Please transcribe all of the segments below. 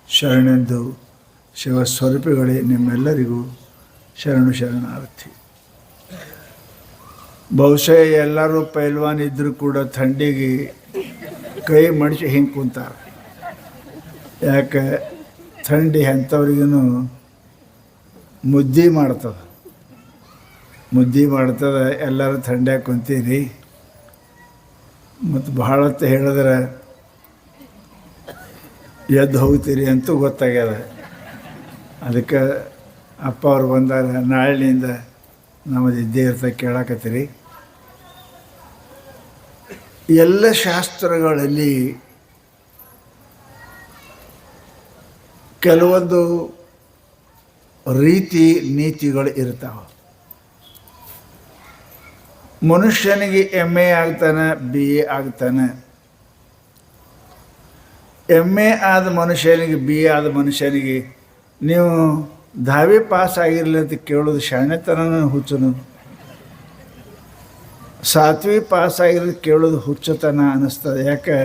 ಶರಣೆಂದು ಶಿವಸ್ವರೂಪಿಗಳೇ ನಿಮ್ಮೆಲ್ಲರಿಗೂ ಶರಣಾರ್ಥಿ. ಬಹುಶಃ ಎಲ್ಲರೂ ಪೈಲ್ವಾನ್ ಇದ್ದರೂ ಕೂಡ ಥಂಡಿಗೆ ಕೈ ಮಡಿಸಿ ಹಿಂಗೆ ಕುಂತಾರೆ. ಯಾಕೆ ಥಂಡಿ ಎಂಥವ್ರಿಗೂ ಮುದ್ದೆ ಮಾಡ್ತದೆ. ಎಲ್ಲರೂ ಥಂಡ್ಯಾಗ ಕುಂತೀರಿ. ಮತ್ತು ಭಾಳ ಹೊತ್ತು ಹೇಳಿದ್ರೆ ಎದ್ದು ಹೋಗ್ತೀರಿ ಅಂತೂ ಗೊತ್ತಾಗ್ಯದ. ಅದಕ್ಕೆ ಅಪ್ಪ ಅವ್ರು ಬಂದಾಗ ನಾಳಿನಿಂದ ನಮ್ಮದು ಇದ್ದೇ ಇರ್ತ ಕೇಳಾಕತ್ತೀರಿ. ಎಲ್ಲ ಶಾಸ್ತ್ರಗಳಲ್ಲಿ ಕೆಲವೊಂದು ರೀತಿ ನೀತಿಗಳು ಇರ್ತಾವೆ. ಮನುಷ್ಯನಿಗೆ MA ಆಗ್ತಾನೆ, BA ಆಗ್ತಾನೆ. MA ಆದ ಮನುಷ್ಯನಿಗೆ BA ಆದ ಮನುಷ್ಯನಿಗೆ ನೀವು ದಾವಿ ಪಾಸ್ ಆಗಿರಲಿ ಅಂತ ಕೇಳೋದು ಶಾಣೆತನ ಹುಚ್ಚನು. 7ವಿ ಪಾಸ್ ಆಗಿರೋದು ಕೇಳೋದು ಹುಚ್ಚತನ ಅನ್ನಿಸ್ತದೆ. ಯಾಕೆ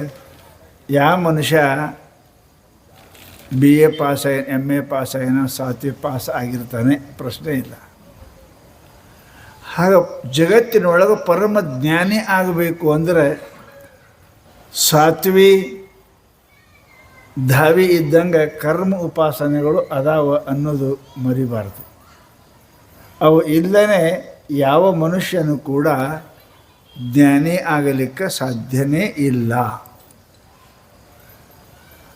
ಯಾವ ಮನುಷ್ಯ BA ಪಾಸ್ ಆಗಿ MA ಪಾಸ್ ಆಗಿನ 7ವಿ ಪಾಸ್ ಆಗಿರ್ತಾನೆ, ಪ್ರಶ್ನೆ ಇಲ್ಲ. ಹಾಗೆ ಜಗತ್ತಿನೊಳಗೆ ಪರಮ ಜ್ಞಾನಿ ಆಗಬೇಕು ಅಂದರೆ 7ವಿ ಧಾವಿ ಇದ್ದಂಗೆ ಕರ್ಮ ಉಪಾಸನೆಗಳು ಅದಾವ ಅನ್ನೋದು ಮರಿಬಾರ್ದು. ಅವು ಇಲ್ಲದೇ ಯಾವ ಮನುಷ್ಯನೂ ಕೂಡ ಜ್ಞಾನಿ ಆಗಲಿಕ್ಕೆ ಸಾಧ್ಯನೇ ಇಲ್ಲ.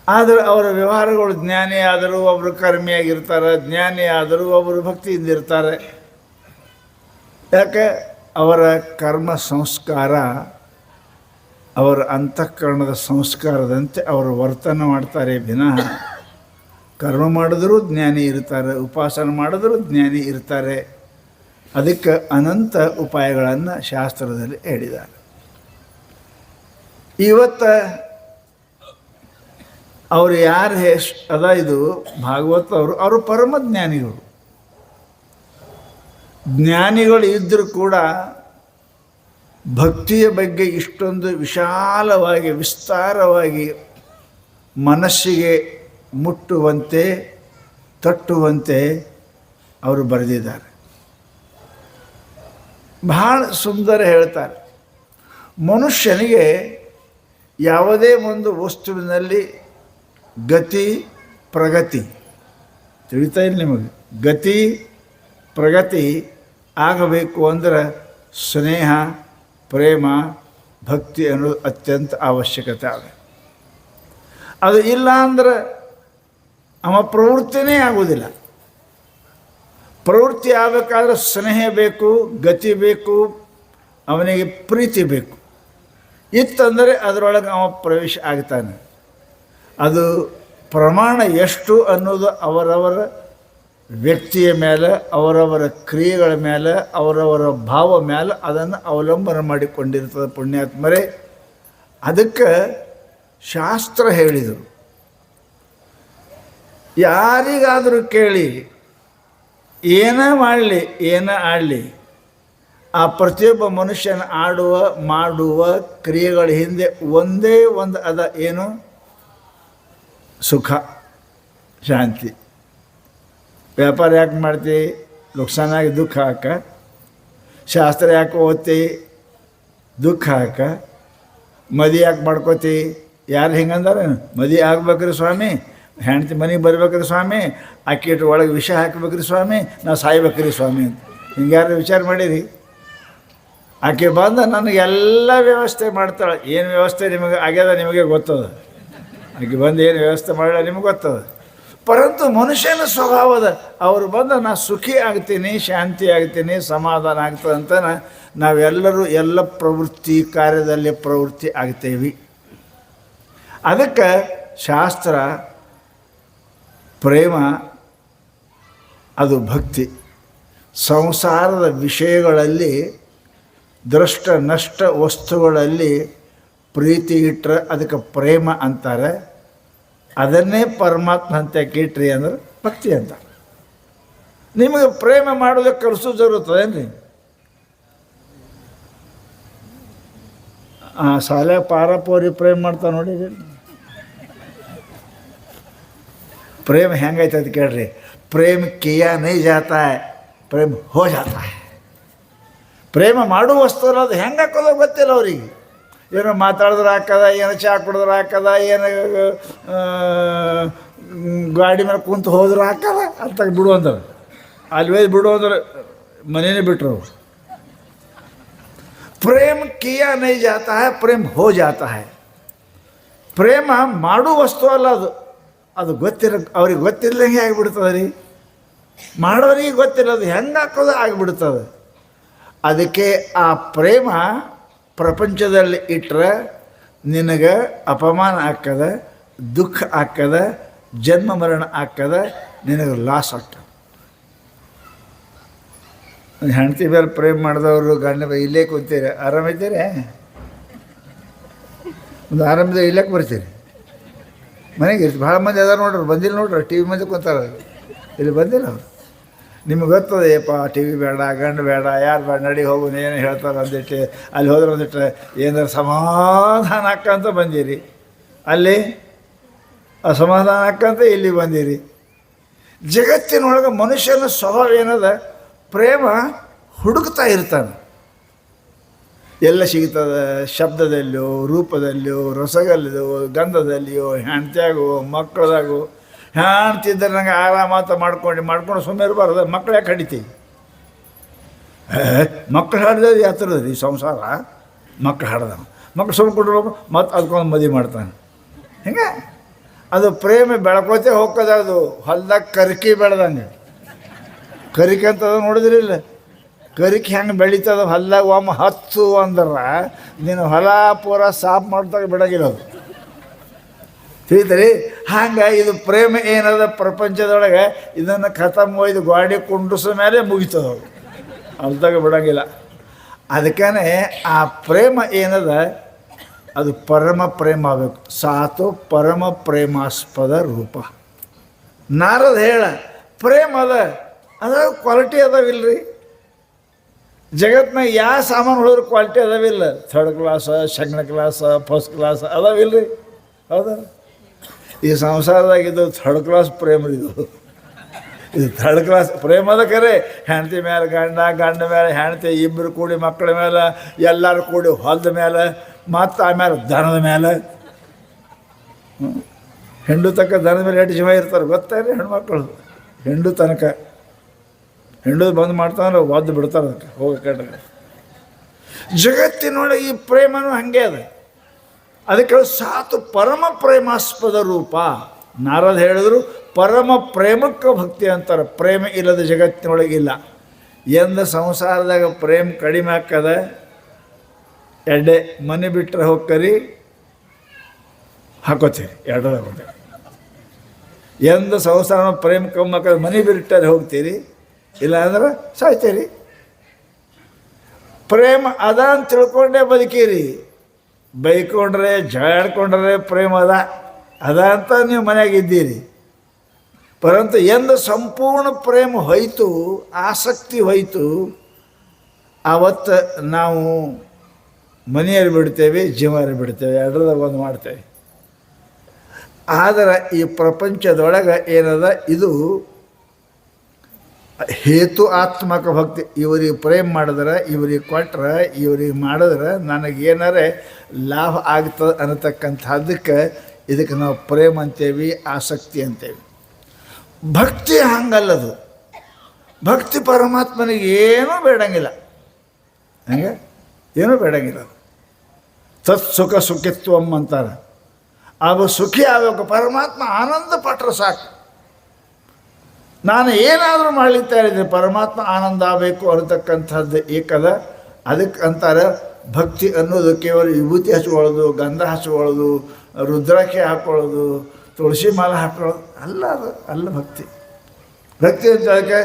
ಆದರೆ ಅವರ ವ್ಯವಹಾರಗಳು ಜ್ಞಾನಿ ಆದರೂ ಒಬ್ಬರು ಕರ್ಮಿಯಾಗಿರ್ತಾರೆ, ಜ್ಞಾನಿ ಆದರೂ ಒಬ್ಬರು ಭಕ್ತಿಯಿಂದ ಇರ್ತಾರೆ. ಯಾಕೆ ಅವರ ಕರ್ಮ ಸಂಸ್ಕಾರ, ಅವರ ಅಂತಃಕರಣದ ಸಂಸ್ಕಾರದಂತೆ ಅವರು ವರ್ತನೆ ಮಾಡ್ತಾರೆ ವಿನಃ ಕರ್ಮ ಮಾಡಿದ್ರೂ ಜ್ಞಾನಿ ಇರ್ತಾರೆ, ಉಪಾಸನೆ ಮಾಡಿದ್ರೂ ಜ್ಞಾನಿ ಇರ್ತಾರೆ. ಅದಕ್ಕೆ ಅನಂತ ಉಪಾಯಗಳನ್ನು ಶಾಸ್ತ್ರದಲ್ಲಿ ಹೇಳಿದ್ದಾರೆ. ಇವತ್ತು ಅವರು ಯಾರು ಅದ ಇದು ಭಾಗವತ ಅವರು ಪರಮ ಜ್ಞಾನಿಗಳು. ಜ್ಞಾನಿಗಳು ಇದ್ದರೂ ಕೂಡ ಭಕ್ತಿಯ ಬಗ್ಗೆ ಇಷ್ಟೊಂದು ವಿಶಾಲವಾಗಿ ವಿಸ್ತಾರವಾಗಿ ಮನಸ್ಸಿಗೆ ಮುಟ್ಟುವಂತೆ ತಟ್ಟುವಂತೆ ಅವರು ಬರೆದಿದ್ದಾರೆ. ಬಹಳ ಸುಂದರ ಹೇಳ್ತಾರೆ. ಮನುಷ್ಯನಿಗೆ ಯಾವುದೇ ಒಂದು ವಸ್ತುವಿನಲ್ಲಿ ಗತಿ ಪ್ರಗತಿ ತಿಳಿತಾ ಇಲ್ಲ ನಿಮಗೆ. ಗತಿ ಪ್ರಗತಿ ಆಗಬೇಕು ಅಂದರೆ ಸ್ನೇಹ, ಪ್ರೇಮ, ಭಕ್ತಿ ಅನ್ನೋದು ಅತ್ಯಂತ ಅವಶ್ಯಕತೆ ಆಗ. ಅದು ಇಲ್ಲ ಅಂದ್ರೆ ಅವ ಪ್ರವೃತ್ತಿನೇ ಆಗೋದಿಲ್ಲ. ಪ್ರವೃತ್ತಿ ಆಗಬೇಕಾದ್ರೆ ಸ್ನೇಹ ಬೇಕು, ಗತಿ ಬೇಕು, ಅವನಿಗೆ ಪ್ರೀತಿ ಬೇಕು. ಇತ್ತಂದರೆ ಅದರೊಳಗೆ ಅವ ಪ್ರವೇಶ ಆಗ್ತಾನೆ. ಅದು ಪ್ರಮಾಣ ಎಷ್ಟು ಅನ್ನೋದು ಅವರವರ ವ್ಯಕ್ತಿಯ ಮೇಲೆ, ಅವರವರ ಕ್ರಿಯೆಗಳ ಮೇಲೆ, ಅವರವರ ಭಾವ ಮೇಲೆ ಅದನ್ನು ಅವಲಂಬನೆ ಮಾಡಿಕೊಂಡಿರ್ತದೆ ಪುಣ್ಯಾತ್ಮರೇ. ಅದಕ್ಕೆ ಶಾಸ್ತ್ರ ಹೇಳಿದರು, ಯಾರಿಗಾದರೂ ಕೇಳಿ ಏನೇ ಮಾಡಲಿ ಏನೇ ಆಡಲಿ ಆ ಪ್ರತಿಯೊಬ್ಬ ಮನುಷ್ಯನ ಮಾಡುವ ಕ್ರಿಯೆಗಳ ಹಿಂದೆ ಒಂದೇ ಒಂದು ಅದ, ಏನು? ಸುಖ, ಶಾಂತಿ. ವ್ಯಾಪಾರ ಯಾಕೆ ಮಾಡ್ತಿ? ನುಕ್ಸಾನಾಗಿ ದುಃಖ ಹಾಕ. ಶಾಸ್ತ್ರ ಯಾಕೆ ಓದ್ತಿ? ದುಃಖ ಹಾಕ. ಮದಿ ಯಾಕೆ ಮಾಡ್ಕೋತಿ? ಯಾರು ಹಿಂಗಂದಾರೆ? ಮದಿ ಆಗ್ಬೇಕ್ರಿ ಸ್ವಾಮಿ, ಹೆಂಡ್ತಿ ಮನೆಗೆ ಬರ್ಬೇಕ್ರಿ ಸ್ವಾಮಿ, ಆಕೆಟ್ ಒಳಗೆ ವಿಷ ಹಾಕ್ಬೇಕ್ರಿ ಸ್ವಾಮಿ, ನಾವು ಸಾಯ್ಬೇಕ್ರಿ ಸ್ವಾಮಿ ಅಂತ ಹಿಂಗೆ ಯಾರು ವಿಚಾರ ಮಾಡಿರಿ? ಆಕೆ ಬಂದ ನನಗೆಲ್ಲ ವ್ಯವಸ್ಥೆ ಮಾಡ್ತಾಳೆ. ಏನು ವ್ಯವಸ್ಥೆ ನಿಮಗೆ ಆಗ್ಯದ ನಿಮಗೆ ಗೊತ್ತದ. ಆಕೆ ಬಂದು ಏನು ವ್ಯವಸ್ಥೆ ಮಾಡಲ್ಲ ನಿಮಗೆ ಗೊತ್ತದ. ಪರಂತು ಮನುಷ್ಯನ ಸ್ವಭಾವದ ಅವರು ಬಂದು ನಾ ಸುಖಿ ಆಗ್ತೀನಿ, ಶಾಂತಿ ಆಗ್ತೀನಿ, ಸಮಾಧಾನ ಆಗ್ತದೆ ಅಂತ ನಾವೆಲ್ಲರೂ ಎಲ್ಲ ಪ್ರವೃತ್ತಿ ಕಾರ್ಯದಲ್ಲಿ ಪ್ರವೃತ್ತಿ ಆಗ್ತೇವೆ. ಅದಕ್ಕೆ ಶಾಸ್ತ್ರ ಪ್ರೇಮ ಅದು ಭಕ್ತಿ. ಸಂಸಾರದ ವಿಷಯಗಳಲ್ಲಿ ದೃಷ್ಟ ನಷ್ಟ ವಸ್ತುಗಳಲ್ಲಿ ಪ್ರೀತಿ ಇಟ್ಟರೆ ಅದಕ್ಕೆ ಪ್ರೇಮ ಅಂತಾರೆ. ಅದನ್ನೇ ಪರಮಾತ್ಮ ಅಂತ ಇಟ್ರಿ ಅಂದ್ರೆ ಭಕ್ತಿ ಅಂತ. ನಿಮಗೆ ಪ್ರೇಮ ಮಾಡೋದಕ್ಕೆ ಕಲಿಸೋ ಜರುತ್ತದೇನ್ರಿ? ಶಾಲೆ ಪಾರಪೋರಿ ಪ್ರೇಮ ಮಾಡ್ತಾ ನೋಡಿರಿ. ಪ್ರೇಮ ಹೆಂಗೈತೆ ಅಂತ ಕೇಳ್ರಿ. ಪ್ರೇಮ ಕಿಯಾ ನೈ ಜಾತಾ ಹೈ, ಪ್ರೇಮ ಹೋ ಜಾತಾ ಹೈ. ಪ್ರೇಮ ಮಾಡುವ ವಸ್ತು ಅಲ್ಲ, ಅದು ಹೆಂಗೆ ಹಾಕೋದೋ ಗೊತ್ತಿಲ್ಲ ಅವ್ರಿಗೆ. ಏನೋ ಮಾತಾಡಿದ್ರೆ ಹಾಕದ, ಏನೋ ಚಹಾ ಕುಡಿದ್ರೆ ಹಾಕದ, ಏನೋ ಗಾಡಿ ಮೇಲೆ ಕುಂತು ಹೋದ್ರೆ ಹಾಕದ ಅಂತ ಬಿಡು ಅಂದ್ರೆ ಅಲ್ವೇ ಬಿಡು ಅಂದ್ರೆ ಮನೇನೇ ಬಿಟ್ಟರು. ಪ್ರೇಮ ಕಿಯಾ ನೈ ಜಾತಾ ಹೈ, ಪ್ರೇಮ ಹೋ ಜಾತಾ ಹೈ. ಪ್ರೇಮ ಮಾಡುವ ವಸ್ತು ಅಲ್ಲ ಅದು. ಅದು ಅವ್ರಿಗೆ ಗೊತ್ತಿಲ್ಲದಂಗೆ ಆಗಿಬಿಡ್ತದೆ ರೀ. ಮಾಡೋರಿಗೆ ಗೊತ್ತಿಲ್ಲ ಅದು ಹೆಂಗೆ ಹಾಕೋದು ಆಗಿಬಿಡ್ತದೆ. ಅದಕ್ಕೆ ಆ ಪ್ರೇಮ ಪ್ರಪಂಚದಲ್ಲಿ ಇಟ್ಟರೆ ನಿನಗೆ ಅಪಮಾನ ಆಗ್ತದೆ, ದುಃಖ ಆಗ್ತದೆ, ಜನ್ಮ ಮರಣ ಆಗ್ತದೆ, ನಿನಗೆ ಲಾಸ್ ಆಗ್ತದೆ. ಹೆಂಡತಿ ಮೇಲೆ ಪ್ರೇಮ ಮಾಡಿದವರು ಗಂಡ ಇಲ್ಲೇ ಕೂತೀರಿ, ಆರಾಮಿದ್ದೀರಿ, ಒಂದು ಆರಾಮಿದ್ರೆ ಇಲ್ಲಕ್ಕೆ ಬರ್ತೀರಿ, ಮನೆಗೆ ಇರ್ತೀವಿ. ಭಾಳ ಮಂದಿ ಅದಾರ ನೋಡ್ರಿ, ಬಂದಿಲ್ಲ ನೋಡ್ರಿ, ಟಿ ವಿ ಮಂದಿ ಕೂತಾರ, ಇಲ್ಲಿ ಬಂದಿಲ್ಲ ಅವ್ರು. ನಿಮ್ಗೆ ಗೊತ್ತದೆ, ಯಪ್ಪ ಟಿ ವಿ ಬೇಡ, ಗಂಡು ಬೇಡ, ಯಾರು ಬೇಡ, ನಡಿ ಹೋಗು, ಏನು ಹೇಳ್ತಾರೆ ಅಂದಿಟ್ಟು ಅಲ್ಲಿ ಹೋದ್ರೆ ಅಂದಿಟ್ಟು ಏನಾರು ಸಮಾಧಾನ ಹಾಕಂತ ಬಂದಿರಿ, ಅಲ್ಲಿ ಅಸಮಾಧಾನ ಹಾಕಂತ ಇಲ್ಲಿ ಬಂದಿರಿ. ಜಗತ್ತಿನೊಳಗೆ ಮನುಷ್ಯನ ಸ್ವಭಾವ ಏನದ, ಪ್ರೇಮ ಹುಡುಕ್ತಾ ಇರ್ತಾನೆ. ಎಲ್ಲ ಸಿಗ್ತದೆ, ಶಬ್ದದಲ್ಲಿಯೋ, ರೂಪದಲ್ಲಿಯೋ, ರಸಗಲ್ಲಿಯೋ, ಗಂಧದಲ್ಲಿಯೋ, ಹೆಂಡ್ತಿಯಾಗೋ, ಮಕ್ಕಳದಾಗೋ. ಹೆಣ್ತಿದ್ದರೆ ನಂಗೆ ಆರಾಮಾತ ಮಾಡ್ಕೊಂಡು ಸುಮ್ಮನೆ ಇರಬಾರ್ದು. ಮಕ್ಕಳು ಯಾಕೆ ಹಡಿತೀವಿ? ಮಕ್ಕಳು ಹಾಡಿದ್ರೆ ಯಾತ್ರದ ಈ ಸಂಸಾರ. ಮಕ್ಕಳು ಹಾಡ್ದ ಮಕ್ಕಳು ಸುಮ್ಮನೆ ಕೊಟ್ಟಿರ್ಬೇಕು, ಮತ್ತು ಅದಕ್ಕೊಂದು ಮದುವೆ ಮಾಡ್ತಾನೆ. ಹಿಂಗೆ ಅದು ಪ್ರೇಮ ಬೆಳ್ಕೋತೆ ಹೋಗ್ತದೆ. ಅದು ಹೊಲ್ದಾಗ ಕರಿಕೆ ಬೆಳೆದಂಗೆ. ಕರಿಕೆ ಅಂತದ ನೋಡಿದ್ರಿಲ್ಲ, ಕರಿಕೆ ಹೆಂಗೆ ಬೆಳೀತದ ಹೊಲ್ದಾಗ. ಒಮ್ಮೆ ಹತ್ತು ಅಂದ್ರೆ ನೀನು ಹೊಲ ಪೂರ ಸಾಫ್ ಮಾಡ್ದಾಗ ಬಿಡೋಂಗಿಲ್ಲ ಅದು, ತಿಳಿತೀರಿ? ಹಂಗೆ ಇದು ಪ್ರೇಮ ಏನದ ಪ್ರಪಂಚದೊಳಗೆ, ಇದನ್ನು ಖತಮ್ ಒಯ್ದು ಗಾಡಿ ಕುಂಡ್ರಿಸೋ ಮೇಲೆ ಮುಗಿತದ, ಹೊಲ್ದಾಗ ಬಿಡೋಂಗಿಲ್ಲ. ಅದಕ್ಕೇ ಆ ಪ್ರೇಮ ಏನದ ಅದು ಪರಮ ಪ್ರೇಮ ಆಗಬೇಕು. ಸಾತು ಪರಮ ಪ್ರೇಮಾಸ್ಪದ ರೂಪ. ನಾರದ ಹೇಳ ಪ್ರೇಮ ಅದ ಕ್ವಾಲಿಟಿ ಅದಾವಿಲ್ರಿ. ಜಗತ್ತಿನಾಗ ಯಾವ ಸಾಮಾನು ಹೊಡೆದ್ರು ಕ್ವಾಲಿಟಿ ಅದಾವಿಲ್ಲ. ಥರ್ಡ್ ಕ್ಲಾಸ, ಸೆಕೆಂಡ್ ಕ್ಲಾಸ, ಫಸ್ಟ್ ಕ್ಲಾಸ್ ಅದಾವಿಲ್ರಿ. ಹೌದಾ? ಈ ಸಂಸಾರದಾಗಿದ್ದು ಥರ್ಡ್ ಕ್ಲಾಸ್ ಪ್ರೇಮ. ಇದು ಥರ್ಡ್ ಕ್ಲಾಸ್ ಪ್ರೇಮ ಅದ ಕರೆ. ಹೆಂಡತಿ ಮೇಲೆ ಗಂಡ, ಗಂಡ ಮೇಲೆ ಹೆಂಡತಿ, ಇಬ್ಬರು ಕೂಡಿ ಮಕ್ಕಳ ಮೇಲೆ, ಎಲ್ಲರೂ ಕೂಡಿ ಹೊಲದ ಮೇಲೆ, ಮತ್ತು ಆಮೇಲೆ ದನದ ಮೇಲೆ. ಹೆಂಡು ತನಕ ದನದ ಮೇಲೆ ಎಷ್ಟು ಜೀವ ಇರ್ತಾರೆ ಗೊತ್ತಾಯಿರಿ ಹೆಣ್ಮಕ್ಳು. ಹೆಂಡು ತನಕ ಹೆಂಡು ಬಂದು ಮಾಡ್ತಾನೆ, ಒದ್ದು ಬಿಡ್ತಾರೆ ಅದಕ್ಕೆ ಹೋಗಕ್ಕೆ. ಜಗತ್ತಿನೊಳಗೆ ಈ ಪ್ರೇಮನೂ ಹಾಗೆ ಅದ. ಅದಕ್ಕೆ ಸಾತು ಪರಮ ಪ್ರೇಮಾಸ್ಪದ ರೂಪ. ನಾರದ ಹೇಳಿದ್ರು ಪರಮ ಪ್ರೇಮಕ್ಕೆ ಭಕ್ತಿ ಅಂತಾರೆ. ಪ್ರೇಮ ಇಲ್ಲದ ಜಗತ್ತಿನೊಳಗಿಲ್ಲ. ಎಂದು ಸಂಸಾರದಾಗ ಪ್ರೇಮ ಕಡಿಮೆ ಹಾಕದ, ಎಡ್ಡೆ ಮನೆ ಬಿಟ್ಟರೆ ಹೋಗ್ಕರಿ ಹಾಕೋತೀರಿ, ಎರಡದಾಗ ಹೋಗ್ತೀರಿ. ಎಂದು ಸಂಸಾರ ಪ್ರೇಮ ಕಮ್ಮಿ ಹಾಕೋದು, ಮನೆ ಬಿಟ್ಟರೆ ಹೋಗ್ತೀರಿ, ಇಲ್ಲ ಅಂದ್ರೆ ಸಾಯ್ತೀರಿ. ಪ್ರೇಮ ಅದ ಅಂತ ತಿಳ್ಕೊಂಡೇ ಬದುಕೀರಿ. ಬೈಕೊಂಡ್ರೆ ಜಾಡ್ಕೊಂಡ್ರೆ ಪ್ರೇಮ ಅದ ಅಂತ ನೀವು ಮನೆಯಾಗಿದ್ದೀರಿ. ಪರಂತು ಎಂದು ಸಂಪೂರ್ಣ ಪ್ರೇಮ ಹೋಯ್ತು, ಆಸಕ್ತಿ ಹೋಯ್ತು, ಆವತ್ತು ನಾವು ಮನೆಯಲ್ಲಿ ಬಿಡ್ತೇವೆ, ಜೀವನ ಬಿಡ್ತೇವೆ, ಎರಡದಾಗ ಒಂದು ಮಾಡ್ತೇವೆ. ಆದರೆ ಈ ಪ್ರಪಂಚದೊಳಗೆ ಏನದ, ಇದು ಹೇತು ಆತ್ಮಕ ಭಕ್ತಿ. ಇವ್ರಿಗೆ ಪ್ರೇಮ ಮಾಡಿದ್ರೆ, ಇವ್ರಿಗೆ ಕೊಟ್ರೆ, ಇವ್ರಿಗೆ ಮಾಡಿದ್ರೆ ನನಗೇನಾರೆ ಲಾಭ ಆಗ್ತದೆ ಅನ್ನತಕ್ಕಂಥದ್ದಕ್ಕೆ ಇದಕ್ಕೆ ನಾವು ಪ್ರೇಮ ಅಂತೇವಿ, ಆಸಕ್ತಿ ಅಂತೇವಿ. ಭಕ್ತಿ ಹಂಗಲ್ಲದು. ಭಕ್ತಿ ಪರಮಾತ್ಮನಿಗೆ ಏನೂ ಬೇಡಂಗಿಲ್ಲ. ಹಂಗೆ ಏನೂ ಬೇಡಂಗಿಲ್ಲ. ತತ್ ಸುಖ ಸುಖಿತ್ವಂ ಅಂತಾರೆ. ಅವು ಸುಖಿ ಆಗಬೇಕು. ಪರಮಾತ್ಮ ಆನಂದ ಪಟ್ರೆ ಸಾಕು. ನಾನು ಏನಾದರೂ ಮಾಡಲಿಕ್ಕೆ ಇದ್ದೀನಿ, ಪರಮಾತ್ಮ ಆನಂದ ಆಗಬೇಕು ಅನ್ನತಕ್ಕಂಥದ್ದು ಏಕದ. ಅದಕ್ಕೆ ಅಂತಾರೆ ಭಕ್ತಿ ಅನ್ನೋದು ಕೇವಲ ವಿಭೂತಿ ಹಚ್ಕೊಳ್ಳೋದು, ಗಂಧ ಹಚ್ಕೊಳ್ಳೋದು, ರುದ್ರಾಕ್ಷಿ ಹಾಕ್ಕೊಳ್ಳೋದು, ತುಳಸಿ ಮಾಲೆ ಹಾಕ್ಕೊಳ್ಳೋದು ಅಲ್ಲ. ಅದು ಅಲ್ಲ ಭಕ್ತಿ. ಭಕ್ತಿ ಅಂತ ಅದಕ್ಕೆ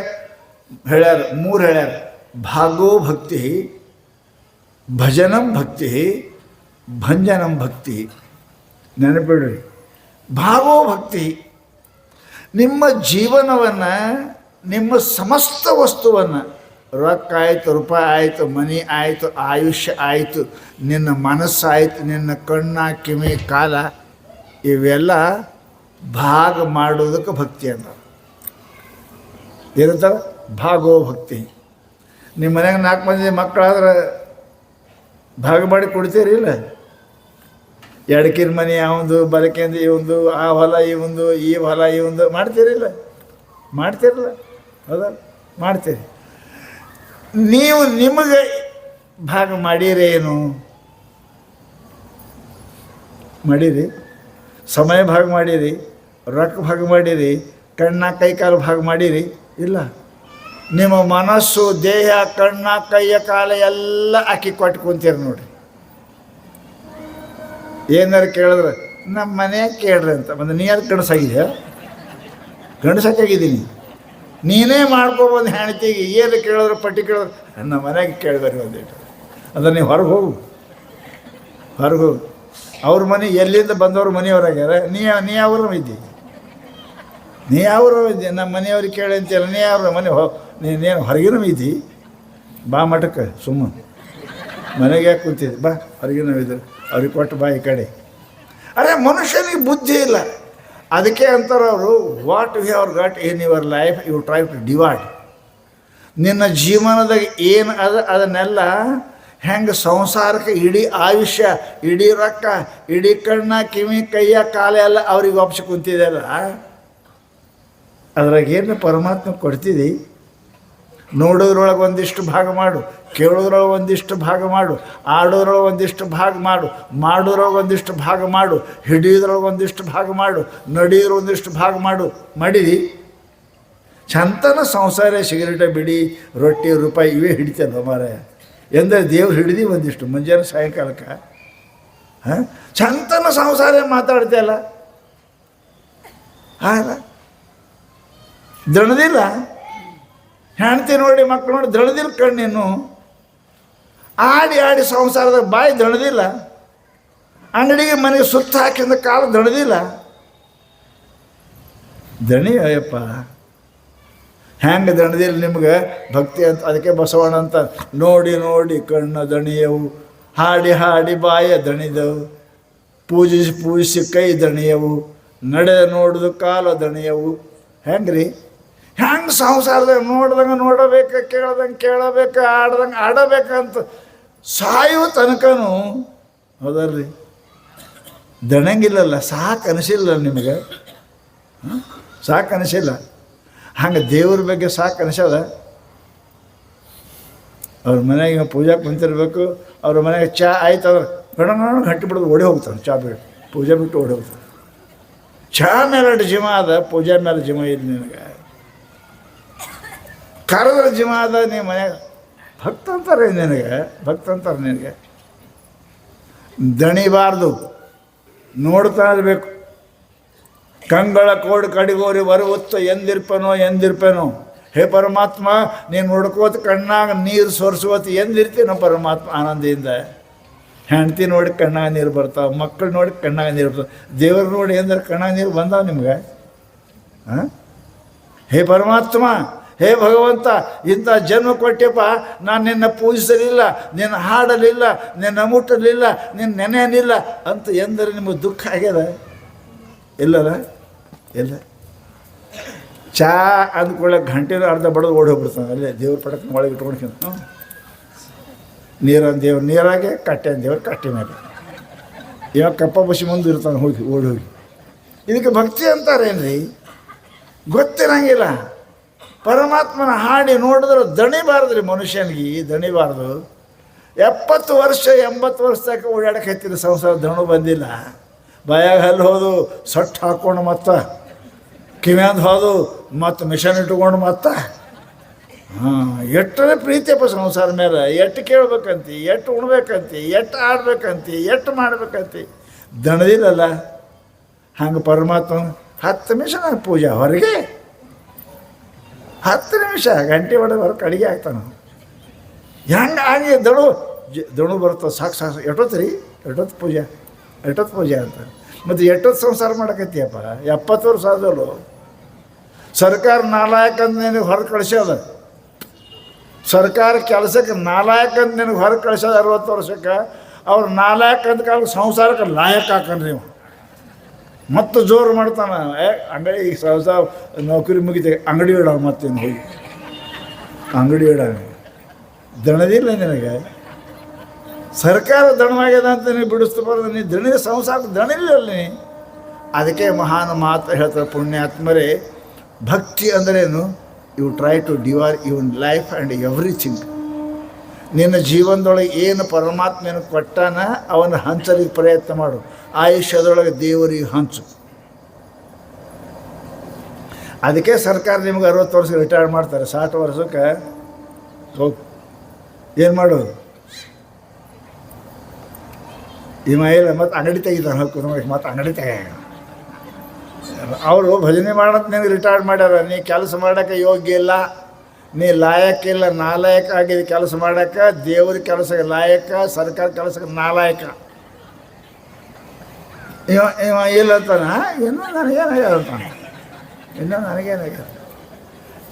ಹೇಳ್ಯಾರ, ಮೂರು ಹೇಳ್ಯಾರ. ಭಾಗೋ ಭಕ್ತಿ, ಭಜನಂ ಭಕ್ತಿ, ಭಂಜನಂ ಭಕ್ತಿ. ನೆನಪಿಡ್ರಿ, ಭಾಗೋ ಭಕ್ತಿ ನಿಮ್ಮ ಜೀವನವನ್ನು, ನಿಮ್ಮ ಸಮಸ್ತ ವಸ್ತುವನ್ನು, ರೊಕ್ಕ ಆಯಿತು, ರೂಪಾಯಿ ಆಯಿತು, ಮನೆ ಆಯಿತು, ಆಯುಷ್ಯ ಆಯಿತು, ನಿನ್ನ ಮನಸ್ಸಾಯಿತು, ನಿನ್ನ ಕಣ್ಣ, ಕಿವಿ, ಕಾಲ, ಇವೆಲ್ಲ ಭಾಗ ಮಾಡೋದಕ್ಕೆ ಭಕ್ತಿ ಅಂತ ಇರ್ತಾರೆ. ಭಾಗೋ ಭಕ್ತಿ. ನಿಮ್ಮ ಮನ್ಯಾಗ 4 ಮಂದಿ ಮಕ್ಕಳಾದ್ರೆ ಭಾಗ ಮಾಡಿ ಕೊಡ್ತೀರಿ ಇಲ್ಲ? ಎಡಕಿನ ಮನೆ ಅವಂದು, ಬಲಕೆಂದು ಇವಂದು, ಆ ಹೊಲ ಇವಂದು, ಈ ಹೊಲ ಇವಂದು ಮಾಡ್ತೀರಿಲ್ಲ? ಮಾಡ್ತೀರಲ್ಲ? ಹೌದಾ? ಮಾಡ್ತೀರಿ. ನೀವು ನಿಮಗೆ ಭಾಗ ಮಾಡಿರೇನು? ಮಾಡಿರಿ? ಸಮಯ ಭಾಗ ಮಾಡಿರಿ, ರೊಕ್ಕ ಭಾಗ ಮಾಡಿರಿ, ಕಣ್ಣ ಕೈ ಕಾಲು ಭಾಗ ಮಾಡಿರಿ? ಇಲ್ಲ. ನಿಮ್ಮ ಮನಸ್ಸು, ದೇಹ, ಕಣ್ಣ, ಕೈಯ ಕಾಲ ಎಲ್ಲ ಹಾಕಿ ಕೊಟ್ಟು ಕುಂತೀರಿ ನೋಡ್ರಿ. ಏನಾರು ಕೇಳಿದ್ರೆ ನಮ್ಮ ಮನೆಯಾಗ ಕೇಳ್ರಿ ಅಂತ. ಮತ್ತು ನೀ ಅದು ಗಂಡಸಾಗಿದೆಯಾ? ಗಂಡಸಾಗಿದ್ದೀನಿ. ನೀನೇ ಮಾಡ್ಕೊಬೋದು ಹೆಣ್ತಿಗೆ. ಏನು ಕೇಳಿದ್ರೆ ಪಟ್ಟಿ ಕೇಳಿದ್ರೆ ನಮ್ಮ ಮನೆಯಾಗ ಕೇಳಿದಾರೆ ಒಂದೇಟು. ಅದ ನೀವು ಹೊರಗೆ ಹೋಗು, ಹೊರಗೆ ಹೋಗು. ಅವ್ರ ಮನೆ ಎಲ್ಲಿಂದ ಬಂದವ್ರ ಮನೆಯವ್ರಾಗ್ಯಾರ. ನೀ ಅವ್ರ ಇದ್ದಿ, ನೀ ಯಾವ್ರ ಇದ್ದಿ? ನಮ್ಮ ಮನೆಯವ್ರಿಗೆ ಕೇಳಿ ಅಂತೀರ. ನೀ ಯಾವ್ರ ಮನೆ ನೀನೇನು ಹೊರಗಿನ ಇದ್ದಿ? ಬಾ ಮಠಕ್ಕೆ ಸುಮ್ಮನೆ ಮನೆಗೆ ಯಾಕೆ ಕುಂತಿದ್ದೆ? ಬಾ ಹೊರಗಿನ ಇದ್ರು ಅವ್ರಿಗೆ ಕೊಟ್ಟು ಬಾ ಈ ಕಡೆ. ಅರೆ ಮನುಷ್ಯನಿಗೆ ಬುದ್ಧಿ ಇಲ್ಲ. ಅದಕ್ಕೆ ಅಂತಾರೆ ಅವರು, what you have got in your life you try to divide. ನಿನ್ನ ಜೀವನದಾಗ ಏನು ಅದನ್ನೆಲ್ಲ ಹೆಂಗೆ ಸಂಸಾರಕ್ಕೆ ಇಡೀ ಆಯುಷ್ಯ, ಇಡೀ ರೊಕ್ಕ, ಇಡೀ ಕಣ್ಣ, ಕಿವಿ, ಕೈಯ, ಕಾಲ ಎಲ್ಲ ಅವ್ರಿಗೆ ಒಪ್ಸಿ ಕುಂತಿದೆಯಲ್ಲ, ಅದ್ರಾಗ ಏನು ಪರಮಾತ್ಮ ಕೊಡ್ತಿದ್ದಿ? ನೋಡೋದ್ರೊಳಗೆ ಒಂದಿಷ್ಟು ಭಾಗ ಮಾಡು, ಕೇಳೋದ್ರೊಳಗೆ ಒಂದಿಷ್ಟು ಭಾಗ ಮಾಡು, ಆಡೋದ್ರೊಳಗೆ ಒಂದಿಷ್ಟು ಭಾಗ ಮಾಡು, ಮಾಡೋದ್ರೊಳಗೆ ಒಂದಿಷ್ಟು ಭಾಗ ಮಾಡು, ಹಿಡಿಯೋದ್ರೊಳಗೆ ಒಂದಿಷ್ಟು ಭಾಗ ಮಾಡು, ನಡೆಯೋದ್ರ ಒಂದಿಷ್ಟು ಭಾಗ ಮಾಡು. ಮಾಡಿರಿ ಚಂತನ ಸಂಸಾರ. ಸಿಗರೇಟ, ಬಿಡಿ, ರೊಟ್ಟಿ, ರೂಪಾಯಿ ಇವೇ ಹಿಡಿತಲ್ಲ ಮಾರಾಯ. ಎಂದರೆ ದೇವ್ರು ಹಿಡಿದು ಒಂದಿಷ್ಟು ಮುಂಜಾನೆ ಸಾಯಂಕಾಲಕ್ಕೆ. ಹಾಂ, ಚಂತನ ಸಂಸಾರ ಮಾತಾಡ್ತಲ್ಲ. ಹಾಂ, ದಣದಿಲ್ಲ. ಹೆಣ್ತಿ ನೋಡಿ, ಮಕ್ಕಳು ನೋಡಿ ದಣದಿಲ್ಲ. ಕಣ್ಣೇನು ಆಡಿ ಆಡಿ ಸಂಸಾರದ ಬಾಯಿ ದಣದಿಲ್ಲ. ಅಂಗಡಿಗೆ ಮನೆಗೆ ಸುತ್ತ ಹಾಕಿದ ಕಾಲ ದಣದಿಲ್ಲ. ದಣಿ ಅಯ್ಯಪ್ಪ ಹೆಂಗೆ ದಣದಿಲ್ಲ ನಿಮ್ಗೆ ಭಕ್ತಿ ಅಂತ. ಅದಕ್ಕೆ ಬಸವಣ್ಣ ಅಂತ, ನೋಡಿ ನೋಡಿ ಕಣ್ಣ ದಣಿಯವು, ಹಾಡಿ ಹಾಡಿ ಬಾಯ ದಣಿದವು, ಪೂಜಿಸಿ ಪೂಜಿಸಿ ಕೈ ದಣಿಯವು, ನಡೆದ ನೋಡಿದು ಕಾಲ ದಣಿಯವು. ಹೆಂಗೆ ರೀ? ಹೆಂಗೆ ಸಂಸಾರದಾಗ ನೋಡ್ದಂಗೆ ನೋಡಬೇಕು, ಕೇಳ್ದಂಗೆ ಕೇಳಬೇಕು, ಆಡ್ದಂಗೆ ಆಡಬೇಕಂತ ಸಾಯುವ ತನಕನೂ. ಹೌದಲ್ರಿ? ದಣಂಗಿಲ್ಲಲ್ಲ. ಸಾಕು ಅನಿಸಿಲ್ಲ ನಿಮಗೆ? ಸಾಕು ಅನಿಸಿಲ್ಲ? ಹಂಗೆ ದೇವ್ರ ಬಗ್ಗೆ ಸಾಕು ಅನಿಸದ? ಅವ್ರ ಮನೆಗೆ ಪೂಜೆ ಕುಂತಿರ್ಬೇಕು, ಅವ್ರ ಮನೆಗೆ ಚಾ ಆಯ್ತು ಅಂದ್ರೆ ಗಂಟೆ ಬಿಡೋದು ಓಡಿ ಹೋಗ್ತಾನೆ. ಚಾ ಬಿಟ್ಟು ಪೂಜೆ ಬಿಟ್ಟು ಓಡಿ ಹೋಗ್ತಾನೆ. ಚಾ ಮೇಲೆ ಜಿಮ ಅದ, ಪೂಜೆ ಮೇಲೆ ಜಿಮ ಇಲ್ಲ ನಿನಗೆ. ಕರೆದ್ರೆ ಜಿಮ ಅದ, ನೀವು ಮನ್ಯಾಗ ಭಕ್ತ ಅಂತಾರೆ ನಿನಗೆ, ಭಕ್ತ ಅಂತಾರೆ ನಿನಗೆ. ದಣಿಬಾರ್ದು, ನೋಡ್ತಾ ಇರಬೇಕು. ಕಂಗಳ ಕೋಡು ಕಡಿಗೋರಿ ಬರುವತ್ತು ಎಂದಿರ್ಪನೋ ಎಂದಿರ್ಪೇನೋ. ಹೇ ಪರಮಾತ್ಮ, ನೀನು ನೋಡ್ಕೋತ ಕಣ್ಣಾಗ ನೀರು ಸೋರಿಸುವತ್ತು ಎಂದಿರ್ತೀನೋ ಪರಮಾತ್ಮ ಆನಂದದಿಂದ. ಹೆಂಡ್ತಿ ನೋಡಿ ಕಣ್ಣಾಗ ನೀರು ಬರ್ತಾವೆ, ಮಕ್ಕಳು ನೋಡಿ ಕಣ್ಣಾಗ ನೀರು ಬರ್ತಾವೆ, ದೇವರು ನೋಡಿ ಎಂದ್ರೆ ಕಣ್ಣಾಗ ನೀರು ಬಂದಾವ ನಿಮ್ಗೆ? ಹಾಂ, ಹೇ ಪರಮಾತ್ಮ, ಹೇ ಭಗವಂತ, ಇಂಥ ಜನ್ಮ ಕೊಟ್ಟೆಪ್ಪ, ನಾನು ನಿನ್ನ ಪೂಜಿಸಲಿಲ್ಲ, ನಿನ್ನ ಹಾಡಲಿಲ್ಲ, ನಿನ್ನ ಮುಟ್ಟಲಿಲ್ಲ, ನಿನ್ನ ನೆನೆಯಲಿಲ್ಲ ಅಂತ ಎಂದರೆ ನಿಮಗೆ ದುಃಖ ಆಗ್ಯದ? ಇಲ್ಲಲ್ಲ? ಇಲ್ಲ. ಚಾ ಅಂದ್ಕೊಳ್ಳೆ ಗಂಟೆನ ಅರ್ಧ ಬಡದು ಓಡಿ ಹೋಗ್ಬಿಡ್ತಾನೆ. ಅಲ್ಲೇ ದೇವ್ರ ಪಡಕ್ಕೆ ಒಳಗೆ ಇಟ್ಕೊಂಡ್ಕಿಂತ ನೀರನ್ನು ದೇವ್ರು ನೀರಾಗೆ, ಕಟ್ಟೆ ದೇವ್ರು ಕಟ್ಟೆ ಮೇಲೆ. ಇವಾಗ ಕಪ್ಪ ಬಸಿ ಮುಂದೆ ಇರ್ತಾನೆ ಹೋಗಿ ಓಡಿ ಹೋಗಿ. ಇದಕ್ಕೆ ಭಕ್ತಿ ಅಂತಾರೇನ್ರಿ? ಗೊತ್ತಿರಂಗಿಲ್ಲ. ಪರಮಾತ್ಮನ ಹಾಡಿ ನೋಡಿದ್ರೆ ದಣಿಬಾರ್ದು ರೀ ಮನುಷ್ಯನಿಗೆ, ದಣಿಬಾರ್ದು. 70 ವರ್ಷ 80 ವರ್ಷ ತನಕ ಓಡಾಡಕ್ಕೆ ಹತ್ತಿರ ಸಂಸಾರ ದಣು ಬಂದಿಲ್ಲ. ಬಾಯಾಗ ಹಲ್ಲು ಹೋದು ಸೊಟ್ಟು ಹಾಕ್ಕೊಂಡು ಮತ್ತೆ ಕಿವ್ಯಾಂದು ಹೋದು ಮತ್ತು ಮಿಷನ್ ಇಟ್ಕೊಂಡು ಮತ್ತೆ. ಹಾಂ, ಎಷ್ಟನೇ ಪ್ರೀತಿಯಪ್ಪ ಸಂಸಾರ ಮೇಲೆ. ಎಷ್ಟು ಕೇಳ್ಬೇಕಂತಿ, ಎಷ್ಟು ಉಣ್ಬೇಕಂತಿ, ಎಷ್ಟು ಆಡ್ಬೇಕಂತಿ, ಎಷ್ಟು ಮಾಡ್ಬೇಕಂತಿ. ದಣದಿಲ್ಲಲ್ಲ. ಹಂಗೆ ಪರಮಾತ್ಮ 10 ನಿಮಿಷ ನಾನು ಪೂಜೆ ಹೊರಗೆ, 10 ನಿಮಿಷ ಗಂಟೆ ಹೊರಗೆ ಅಡುಗೆ ಆಗ್ತಾನೆ. ಹೆಂಗೆ ಹಾಗೆ ದಣು ಬರ್ತದೆ. ಸಾಕು ಸಾಕು. ಎಷ್ಟೊತ್ತು ರೀ? ಎಷ್ಟೊತ್ತು ಪೂಜೆ ಅಂತ. ಮತ್ತು ಎಷ್ಟೊತ್ತು ಸಂಸಾರ ಮಾಡಕತ್ತೀಯಪ್ಪ? 70 ವರ್ಷ ಆದಳು. ಸರ್ಕಾರ ನಾಲಾಯಕ ಅಂತ ನಿನಗೆ ಹೊರಗೆ ಕಳಿಸ್ಯೋದ. ಸರ್ಕಾರ ಕೆಲಸಕ್ಕೆ ನಾಲಾಯಕ ಅಂತ ನಿನಗೆ ಹೊರಗೆ ಕಳಿಸೋದು 60 ವರ್ಷಕ್ಕೆ. ಅವ್ರು ನಾಲಾಯಕ ಅಂತ ಕಾಲ ಸಂಸಾರಕ್ಕೆ ಲಾಯಕ ಹಾಕನ್ರಿ ನೀವು. ಮತ್ತು ಜೋರು ಮಾಡ್ತಾನೆ. ಅಂಗಡಿ ಈಗ ಹೊಸ ನೌಕರಿ ಮುಗಿತೆ, ಅಂಗಡಿ ಇಡ ಮತ್ತೇನು ಹೋಗಿ ಅಂಗಡಿ ಇಡ. ದಣದಿಲ್ಲ ನಿನಗೆ, ಸರ್ಕಾರ ದಣವಾಗ್ಯದ ಅಂತ ನೀವು ಬಿಡಿಸ್ಬಾರ್ದು. ನೀ ದಣಿದ ಸಂಸಾರ ದಣಿಲ್ಲ ನೀ. ಅದಕ್ಕೆ ಮಹಾನ್ ಮಾತು ಹೇಳ್ತಾರೆ ಪುಣ್ಯಾತ್ಮರೇ, ಭಕ್ತಿ ಅಂದ್ರೇನು? You try to divert your life and everything. ನಿನ್ನ ಜೀವನದೊಳಗೆ ಏನು ಪರಮಾತ್ಮನ ಕೊಟ್ಟಾನ ಅವನ ಹಂಚಲಿಕ್ಕೆ ಪ್ರಯತ್ನ ಮಾಡು. ಆಯುಷ್ಯದೊಳಗೆ ದೇವರಿಗೆ ಹಂಚು. ಅದಕ್ಕೆ ಸರ್ಕಾರ ನಿಮ್ಗೆ 60 ವರ್ಷ ರಿಟೈರ್ ಮಾಡ್ತಾರೆ. 60 ವರ್ಷಕ್ಕೆ ಹೋಗಿ ಏನು ಮಾಡೋದು? ಇವ ಇಲ್ಲ ಮತ್ತು ಅಂಗಡಿ ತೆಗಿತಾನೆ, ಹೋಗಿ ಮತ್ತು ಅಂಗಡಿ ತೆಗ. ಅವರು ಭಜನೆ ಮಾಡಂತ ನಿನಗೆ ರಿಟೈರ್ ಮಾಡ್ಯಾರ. ನೀ ಕೆಲಸ ಮಾಡೋಕ್ಕೆ ಯೋಗ್ಯ ಇಲ್ಲ, ನೀ ಲಾಯಕ್ಕಿಲ್ಲ, ನಾಲಾಯಕ ಆಗಿದೆ ಕೆಲಸ ಮಾಡೋಕ್ಕೆ. ದೇವ್ರ ಕೆಲಸಕ್ಕೆ ಲಾಯಕ, ಸರ್ಕಾರ ಕೆಲಸಕ್ಕೆ ನಾಲಾಯಕ. ಇವ ಇಲ್ಲ ಅಂತಾನೆ, ಇನ್ನೂ ನನಗೇನಾಗ್ಯದ ಅಂತಾನೆ, ಇನ್ನೂ ನನಗೇನಾಗ್ಯದ.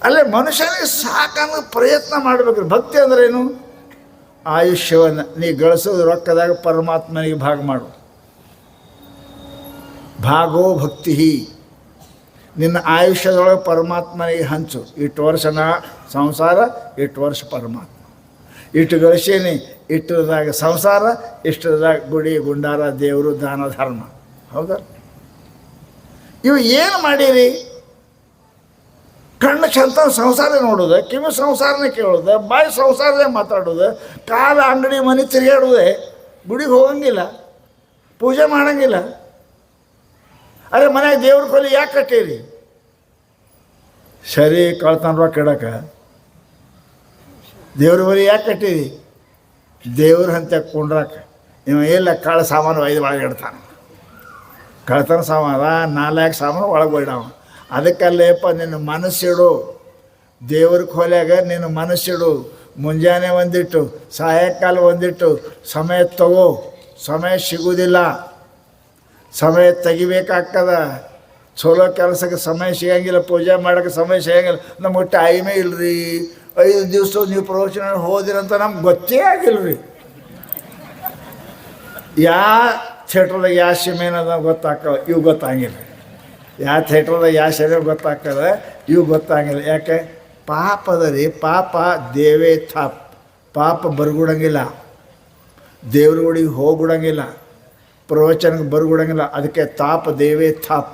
ಅಲ್ಲೇ ಮನುಷ್ಯನಿಗೆ ಸಾಕನ್ನೋ ಪ್ರಯತ್ನ ಮಾಡಬೇಕು. ಭಕ್ತಿ ಅಂದ್ರೇನು? ಆಯುಷ್ಯವನ್ನು ನೀ ಗಳಿಸೋದು ರೊಕ್ಕದಾಗ ಪರಮಾತ್ಮನಿಗೆ ಭಾಗ ಮಾಡು. ಭಾಗೋ ಭಕ್ತಿ. ನಿನ್ನ ಆಯುಷ್ಯದೊಳಗೆ ಪರಮಾತ್ಮನಿಗೆ ಹಂಚು. ಇಷ್ಟು ವರ್ಷ ನಾ ಸಂಸಾರ, ಇಷ್ಟು ವರ್ಷ ಪರಮಾತ್ಮ. ಇಷ್ಟು ಗಳಿಸೀನಿ, ಇಷ್ಟರದಾಗ ಸಂಸಾರ, ಇಷ್ಟರದಾಗ ಗುಡಿ ಗುಂಡಾರ, ದೇವರು, ದಾನ ಧರ್ಮ. ಹೌದಾ? ಇವು ಏನು ಮಾಡೀರಿ? ಕಣ್ಣು ಚಂತ ಸಂಸಾರ ನೋಡೋದು, ಕಿವಿ ಸಂಸಾರನೇ ಕೇಳೋದು, ಬಾಯಿ ಸಂಸಾರದೇ ಮಾತಾಡೋದು, ಕಾಲ ಅಂಗಡಿ ಮನೆ ತಿರುಗಾಡೋದೆ, ಗುಡಿಗೆ ಹೋಗಂಗಿಲ್ಲ, ಪೂಜೆ ಮಾಡಂಗಿಲ್ಲ. ಅರೆ ಮನೆಯಾಗ ದೇವ್ರ ಕೊಲಿ ಯಾಕೆ ಕಟ್ಟೀರಿ? ಸರಿ ಕಳ್ತನ ರೊಕ್ಕ ಇಡಕ್ಕೆ. ದೇವ್ರ ಬಲಿ ಯಾಕೆ ಕಟ್ಟೀರಿ? ದೇವ್ರ ಹಂತ ಕೊಂಡ್ರಾಕ. ಇವ ಇಲ್ಲ ಕಳ್ಳ ಸಾಮಾನು 5 ಒಳಗೆ ಇಡ್ತಾನೆ. ಕಳ್ತನ ಸಾಮಾನು 4 ಸಾಮಾನು ಒಳಗೆ ಇಡವ. ಅದಕ್ಕಲ್ಲೇಪ್ಪ ನಿನ್ನ ಮನಸ್ಸಿಡು. ದೇವ್ರ ಕೊಲೆಯಾಗ ನಿನ್ನ ಮನಸ್ಸಿಡು. ಮುಂಜಾನೆ ಒಂದಿಟ್ಟು, ಸಾಯಂಕಾಲ ಒಂದಿಟ್ಟು ಸಮಯ ತಗೋ. ಸಮಯ ಸಿಗುವುದಿಲ್ಲ, ಸಮಯ ತೆಗಿಬೇಕಾಗ್ತದ. ಚಲೋ ಕೆಲಸಕ್ಕೆ ಸಮಯ ಸಿಗಂಗಿಲ್ಲ, ಪೂಜೆ ಮಾಡೋಕ್ಕೆ ಸಮಯ ಸಿಗಂಗಿಲ್ಲ. ನಮಗೆ ಟೈಮೇ ಇಲ್ಲರಿ. 5 ದಿವಸ ನೀವು ಪ್ರವಚನ ಹೋದಿರಂತ ನಮ್ಗೆ ಗೊತ್ತೇ ಆಗಿಲ್ಲ ರೀ. ಯಾವ ಥಿಯೇಟ್ರದಾಗ ಯಾವ ಸಿನಿಮೇನದ ಗೊತ್ತಾಗ್ತವೆ, ಇವು ಗೊತ್ತಾಗಿಲ್ಲ. ಯಾವ ಥಿಯೇಟ್ರದಾಗ ಯಾವ ಸಿನಿಮಾ ಗೊತ್ತಾಗ್ತದೆ, ಇವು ಗೊತ್ತಾಗಿಲ್ಲ. ಯಾಕೆ? ಪಾಪ ಅದ ರೀ. ಪಾಪ ದೇವೇ ಥಾಪ್. ಪಾಪ ಬರ್ಗುಡಂಗಿಲ್ಲ, ದೇವ್ರ ಗುಡಿಗೆ ಹೋಗ್ಬಿಡಂಗಿಲ್ಲ, ಪ್ರವಚನಕ್ಕೆ ಬರ್ಗುಡಂಗಿಲ್ಲ. ಅದಕ್ಕೆ ತಾಪ ದೇವೇ ಥಾಪ್.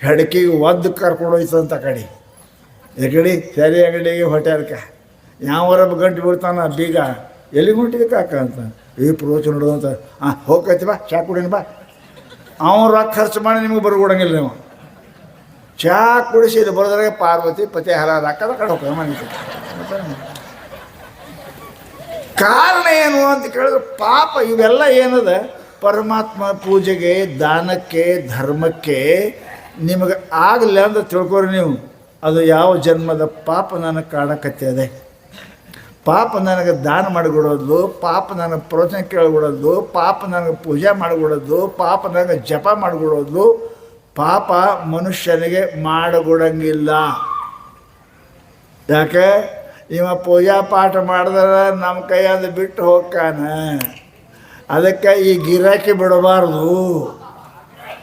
ಹೆಡಕಿಗೆ ಒದ್ದು ಕರ್ಕೊಂಡು ಹೋಯ್ತಂತ ಕಡೆ ಎಗಡಿ ಸರಿ ಅಂಗಡಿಗೆ ಹೊಟ್ಯಾರಕ್ಕೆ ಯಾವರ ಗಂಟು ಬಿಡ್ತಾನ ಬೀಗ. ಎಲ್ಲಿಗೆ ಹೊಂಟಿದೆ ಕಾಕ ಅಂತ, ಈ ಪ್ರವಚನ ನೋಡೋದು ಅಂತ. ಹೋಗ್ಕೈತಿ ಬಾ, ಚಾ ಕುಡಿನ ಬಾ. ಅವನು ರೊಕ್ಕ ಖರ್ಚು ಮಾಡಿ ನಿಮಗೆ ಬರ್ಕೊಡಂಗಿಲ್ಲ. ನೀವು ಚಾ ಕುಡಿಸಿ ಇದು ಬರೋದ್ರಾಗೆ ಪಾರ್ವತಿ ಪತಿ ಹರ ಹಾಕದ ಕಡೆ ಹೋಗ್ತದೆ ಮನೆ. ಕಾರಣ ಏನು ಅಂತ ಕೇಳಿದ್ರೆ ಪಾಪ. ಇವೆಲ್ಲ ಏನದ? ಪರಮಾತ್ಮ ಪೂಜೆಗೆ, ದಾನಕ್ಕೆ, ಧರ್ಮಕ್ಕೆ ನಿಮಗೆ ಆಗಲಿಲ್ಲ ಅಂತ ತಿಳ್ಕೊರಿ ನೀವು. ಅದು ಯಾವ ಜನ್ಮದ ಪಾಪ ನನಗೆ ಕಾಣಕತ್ತದೆ. ಪಾಪ ನನಗೆ ದಾನ ಮಾಡಿಕೊಡೋದು, ಪಾಪ ನನಗೆ ಪ್ರವಚನ ಕೇಳಿಕೊಡೋದು, ಪಾಪ ನನಗೆ ಪೂಜೆ ಮಾಡಿಕೊಡೋದು, ಪಾಪ ನನಗೆ ಜಪ ಮಾಡಿಕೊಡೋದು, ಪಾಪ ಮನುಷ್ಯನಿಗೆ ಮಾಡಿಕೊಡಂಗಿಲ್ಲ. ಯಾಕೆ? ಇವ ಪೂಜಾ ಪಾಠ ಮಾಡಿದ್ರೆ ನಮ್ಮ ಕೈಯಿಂದ ಬಿಟ್ಟು ಹೋಗ್ತಾನ. ಅದಕ್ಕೆ ಈ ಗಿರಾಕಿ ಬಿಡಬಾರ್ದು.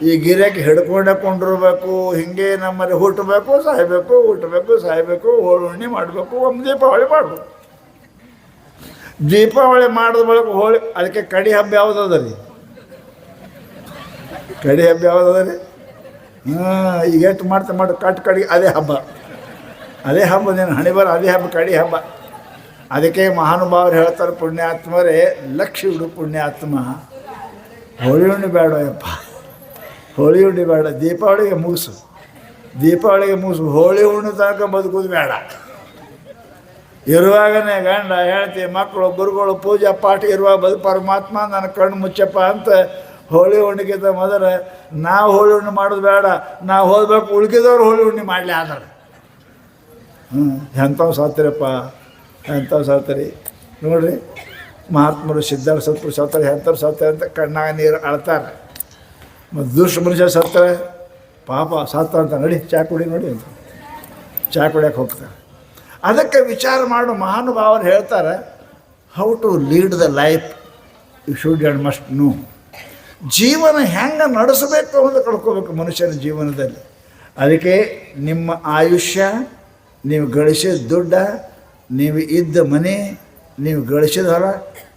ಈ ಗಿರಾಕಿ ಹಿಡ್ಕೊಂಡೇ ಕೊಂಡಿರ್ಬೇಕು. ಹೀಗೆ ನಮ್ಮಲ್ಲಿ ಹುಟ್ಟಬೇಕು, ಸಾಯಬೇಕು, ಹುಟ್ಟಬೇಕು, ಸಾಯಬೇಕು, ಹೋಳಿ ಮಾಡಬೇಕು, ಒಂದು ದೀಪಾವಳಿ ಮಾಡಬೇಕು. ದೀಪಾವಳಿ ಮಾಡಿದ ಬಳಿಕ ಹೋಳಿ. ಅದಕ್ಕೆ ಕಡಿ ಹಬ್ಬ ಯಾವುದದ ರೀ? ಕಡಿ ಹಬ್ಬ ಯಾವುದದ ರೀ? ಈಗ ಎಷ್ಟು ಮಾಡ್ತಾ ಮಾಡಿ ಕಟ್ ಕಡಿ ಅದೇ ಹಬ್ಬ. ಅದೇ ಹಬ್ಬ ನೀನು ಹಣೆ ಬರ, ಅದೇ ಹಬ್ಬ, ಕಡಿ ಹಬ್ಬ. ಅದಕ್ಕೆ ಮಹಾನುಭಾವರು ಹೇಳ್ತಾರೆ, ಪುಣ್ಯಾತ್ಮರೇ ಲಕ್ಷ್ಯ ಇಡು ಪುಣ್ಯಾತ್ಮ. ಹೋಳಿ ಉಣ್ಣಿ ಬೇಡಯಪ್ಪ, ಹೋಳಿ ಉಣ್ಣಿ ಬೇಡ. ದೀಪಾವಳಿಗೆ ಮುಗಿಸು, ದೀಪಾವಳಿಗೆ ಮುಗಿಸು. ಹೋಳಿ ಉಣ್ಣು ತನಕ ಬದುಕೋದು ಬೇಡ. ಇರುವಾಗನೇ ಗಂಡ ಹೇಳ್ತಿ ಮಕ್ಕಳು ಗುರುಗಳು ಪೂಜಾ ಪಾಠ ಇರುವಾಗ ಪರಮಾತ್ಮ ನನ್ನ ಕಣ್ಣು ಮುಚ್ಚಪ್ಪ ಅಂತ ಹೋಳಿ ಹುಣ್ಣಿಗಿಂತ ಮೊದಲು ನಾವು ಹೋಳಿ ಹುಣ್ಣು ಮಾಡೋದು ಬೇಡ. ನಾವು ಹೋಗ್ಬೇಕು, ಉಳ್ಕಿದವ್ರು ಹೋಳಿ ಹುಣ್ಣಿ ಮಾಡಲಿ ಆದ್ರೆ. ಎಂಥವು ಸಾತ್ರಿಯಪ್ಪ, ಎಂಥವು ಸಾತ್ರಿ ನೋಡ್ರಿ. ಮಹಾತ್ಮರು ಸಿದ್ಧಾರ್ಥ ಸತ್ಪುರು ಸತ್ತಾರೆ, ಎಂಥವ್ರು ಸತ್ತಾರೆ ಅಂತ ಕಣ್ಣಾಗ ನೀರು ಅಳ್ತಾರೆ. ಮತ್ತು ದುಷ್ಟ ಮನುಷ್ಯ ಸತ್ತಾರೆ, ಪಾಪ ಸತ್ತ ಅಂತ ನಡಿ ಚಾ ಕುಡಿ ನೋಡಿ ಅಂತ ಚಾ ಕುಡಿಯೋಕೆ ಹೋಗ್ತಾರೆ. ಅದಕ್ಕೆ ವಿಚಾರ ಮಾಡು. ಮಹಾನುಭಾವರು ಹೇಳ್ತಾರೆ, how to lead the life you should and must know. ಜೀವನ ಹೆಂಗೆ ನಡೆಸಬೇಕು ಅಂತ ಕಳ್ಕೋಬೇಕು ಮನುಷ್ಯನ ಜೀವನದಲ್ಲಿ. ಅದಕ್ಕೆ ನಿಮ್ಮ ಆಯುಷ್ಯ, ನೀವು ಗಳಿಸಿದ ದುಡ್ಡ, ನೀವು ಇದ್ದ ಮನೆ, ನೀವು ಗಳಿಸಿದ ಹೊರ,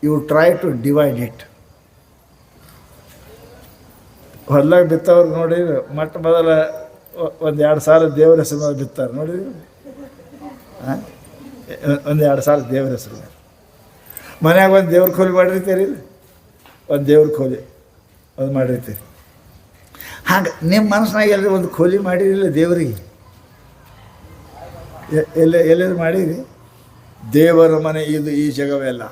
you try to divide it. ಹೊಲ್ದಾಗ ಬಿತ್ತವ್ರು ನೋಡಿರಿ, ಮೊಟ್ಟ ಮೊದಲ 1-2 ದೇವರ ಹೆಸರು ಬಿತ್ತಾರೆ ನೋಡಿರಿ. 1-2 ದೇವರ ಹೆಸರು. ಮನ್ಯಾಗ ಒಂದು ದೇವ್ರ ಖೋಲಿ ಮಾಡಿರ್ತೀರಿ, ಒಂದು ದೇವ್ರ ಖೋಲಿ ಅದು ಮಾಡಿರ್ತೀರಿ. ಹಾಗೆ ನಿಮ್ಮ ಮನಸ್ಸಿನಾಗ ಎಲ್ಲರೂ ಒಂದು ಖೋಲಿ ಮಾಡಿರಿಲ್ಲ ದೇವರಿಗೆ, ಎಲ್ಲರೂ ಮಾಡಿರಿ. ದೇವರ ಮನೆ ಇದು ಈ ಜಗವೆಲ್ಲ.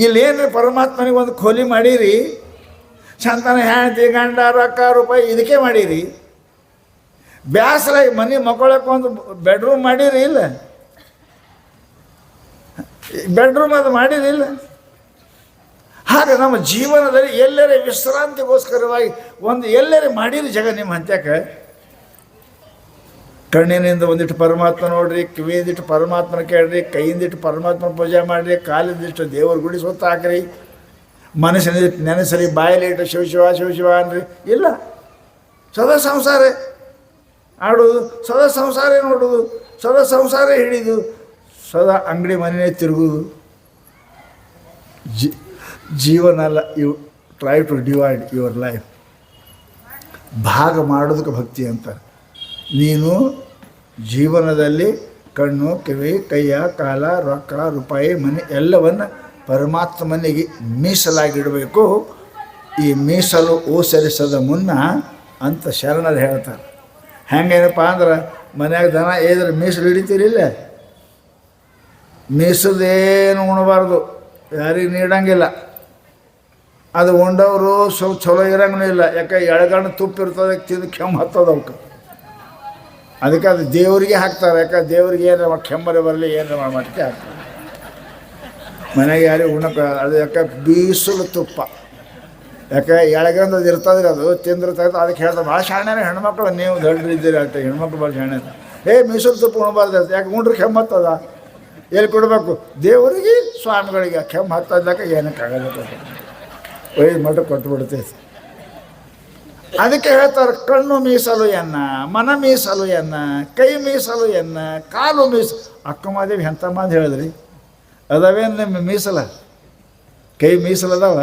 ಇಲ್ಲೇನು ಪರಮಾತ್ಮನಿಗೆ ಒಂದು ಖೋಲಿ ಮಾಡಿರಿ, ಸಂತಾನ ಹೆಂಡತಿ ಗಂಡ ರೊಕ್ಕ ರೂಪಾಯಿ ಇದಕ್ಕೆ ಮಾಡಿರಿ. ಬ್ಯಾಸರಾಗಿ ಮನೆ ಮಕ್ಕಳಕ್ಕೆ ಒಂದು ಬೆಡ್ರೂಮ್ ಮಾಡಿರಿ ಇಲ್ಲ, ಬೆಡ್ರೂಮ್ ಅದು ಮಾಡಿರಿ ಇಲ್ಲ. ಹಾಗೆ ನಮ್ಮ ಜೀವನದಲ್ಲಿ ಎಲ್ಲರೇ ವಿಶ್ರಾಂತಿಗೋಸ್ಕರವಾಗಿ ಒಂದು ಎಲ್ಲರೇ ಮಾಡಿರಿ ಜಗ ನಿಮ್ಮ ಹಂತ್ಯಕ್ಕೆ. ಕಣ್ಣಿನಿಂದ ಒಂದಿಟ್ಟು ಪರಮಾತ್ಮ ನೋಡ್ರಿ, ಕಿವಿಯಿಂದಿಟ್ಟು ಪರಮಾತ್ಮನ ಕೇಳ್ರಿ, ಕೈಯಿಂದಿಟ್ಟು ಪರಮಾತ್ಮನ ಪೂಜೆ ಮಾಡಿರಿ, ಕಾಲಿಂದಿಟ್ಟು ದೇವ್ರ ಗುಡಿ ಸುತ್ತ ಹಾಕ್ರಿ, ಮನಸ್ಸಿನಿಟ್ಟು ನೆನೆಸರಿ, ಬಾಯಲ್ಲಿ ಇಟ್ಟು ಶಿವ ಶಿವ ಶಿವ ಶಿವ ಅನ್ರಿ. ಇಲ್ಲ, ಸದಾ ಸಂಸಾರ ಆಡೋದು, ಸದಾ ಸಂಸಾರ ನೋಡೋದು, ಸದಾ ಸಂಸಾರ ಹಿಡಿದು, ಸದಾ ಅಂಗಡಿ ಮನೆಯೇ ತಿರುಗೋದು ಜೀವನ ಅಲ್ಲ. You try to divide your life. ಭಾಗ ಮಾಡೋದಕ್ಕೆ ಭಕ್ತಿ ಅಂತಾರೆ. ನೀನು ಜೀವನದಲ್ಲಿ ಕಣ್ಣು, ಕಿವಿ, ಕೈಯ, ಕಾಲ, ರೊಕ್ಕ, ರೂಪಾಯಿ, ಮನೆ ಎಲ್ಲವನ್ನು ಪರಮಾತ್ಮನಿಗೆ ಮೀಸಲಾಗಿಡಬೇಕು. ಈ ಮೀಸಲು ಓಸರಿಸದ ಮುನ್ನ ಅಂತ ಶರಣರು ಹೇಳ್ತಾರೆ. ಹೆಂಗೇನಪ್ಪ ಅಂದ್ರೆ ಮನ್ಯಾಗ ದನ ಏದ್ರೆ ಮೀಸಲು ಹಿಡಿತೀರಿಲ್ಲ, ಮೀಸಲೇನು ಉಣಬಾರ್ದು, ಯಾರಿಗೆ ನೀಡಂಗಿಲ್ಲ. ಅದು ಉಂಡವರು ಸ್ವಲ್ಪ ಚಲೋ ಇರಂಗೂ ಇಲ್ಲ, ಯಾಕೆ ಎಳಗಣ್ಣು ತುಪ್ಪ ಇರ್ತದೆ, ತಿಂದು ಕೆಮ್ಮು ಹತ್ತದ ಅವಕ್ಕೆ. ಅದಕ್ಕೆ ಅದು ದೇವರಿಗೆ ಹಾಕ್ತಾರೆ, ಯಾಕೆ ದೇವ್ರಿಗೆ ಏನಾರ ಕೆಮ್ಮರೆ ಬರಲಿ ಏನಾರ ಮಟ್ಟಿಗೆ ಹಾಕ್ತಾರೆ. ಮನೆಗೆ ಯಾರಿಗೆ ಉಣ್ಣಕ್ಕೆ ಅದು ಯಾಕೆ ಬೀಸಲು ತುಪ್ಪ, ಯಾಕೆ ಎಳಗಂದು ಅದು ಇರ್ತದ್ರಿ, ಅದು ತಿಂದಿರ್ತದೆ. ಅದಕ್ಕೆ ಹೇಳ್ತಾರೆ ಭಾಳ ಶಾಣ್ಯಾರ ಹೆಣ್ಮಕ್ಳು, ನೀವು ದೊಡ್ಡರು ಇದ್ದೀರಿ ಅಂತ, ಹೆಣ್ಮಕ್ಳು ಭಾಳ ಶಾಣ್ಯಾರ. ಮೀಸಲು ತುಪ್ಪ ಉಣಬಾರ್ದು ಅಂತ, ಯಾಕೆ ಉಂಡ್ರೆ ಕೆಮ್ಮು ಹತ್ತದ, ಎಲ್ಲಿ ಕೊಡಬೇಕು ದೇವರಿಗೆ ಸ್ವಾಮಿಗಳಿಗೆ. ಕೆಮ್ಮು ಹತ್ತದಾಗ ಏನಕ್ಕಾಗಲ್ಲ, ಒಯ್ದು ಮಠ ಕೊಟ್ಟುಬಿಡ್ತೈತಿ. ಅದಕ್ಕೆ ಹೇಳ್ತಾರೆ ಕಣ್ಣು ಮೀಸಲು ಎನ್ನ, ಮನ ಮೀಸಲು ಎನ್ನ, ಕೈ ಮೀಸಲು ಎನ್ನ, ಕಾಲು ಮೀಸಲು. ಅಕ್ಕ ಮಾದೇವಿ ಎಂಥ ಮಾತು ಹೇಳಿದ್ರಿ, ಅದಾವೇನು ನಿಮ್ಮ ಮೀಸಲ? ಕೈ ಮೀಸಲದಾವ,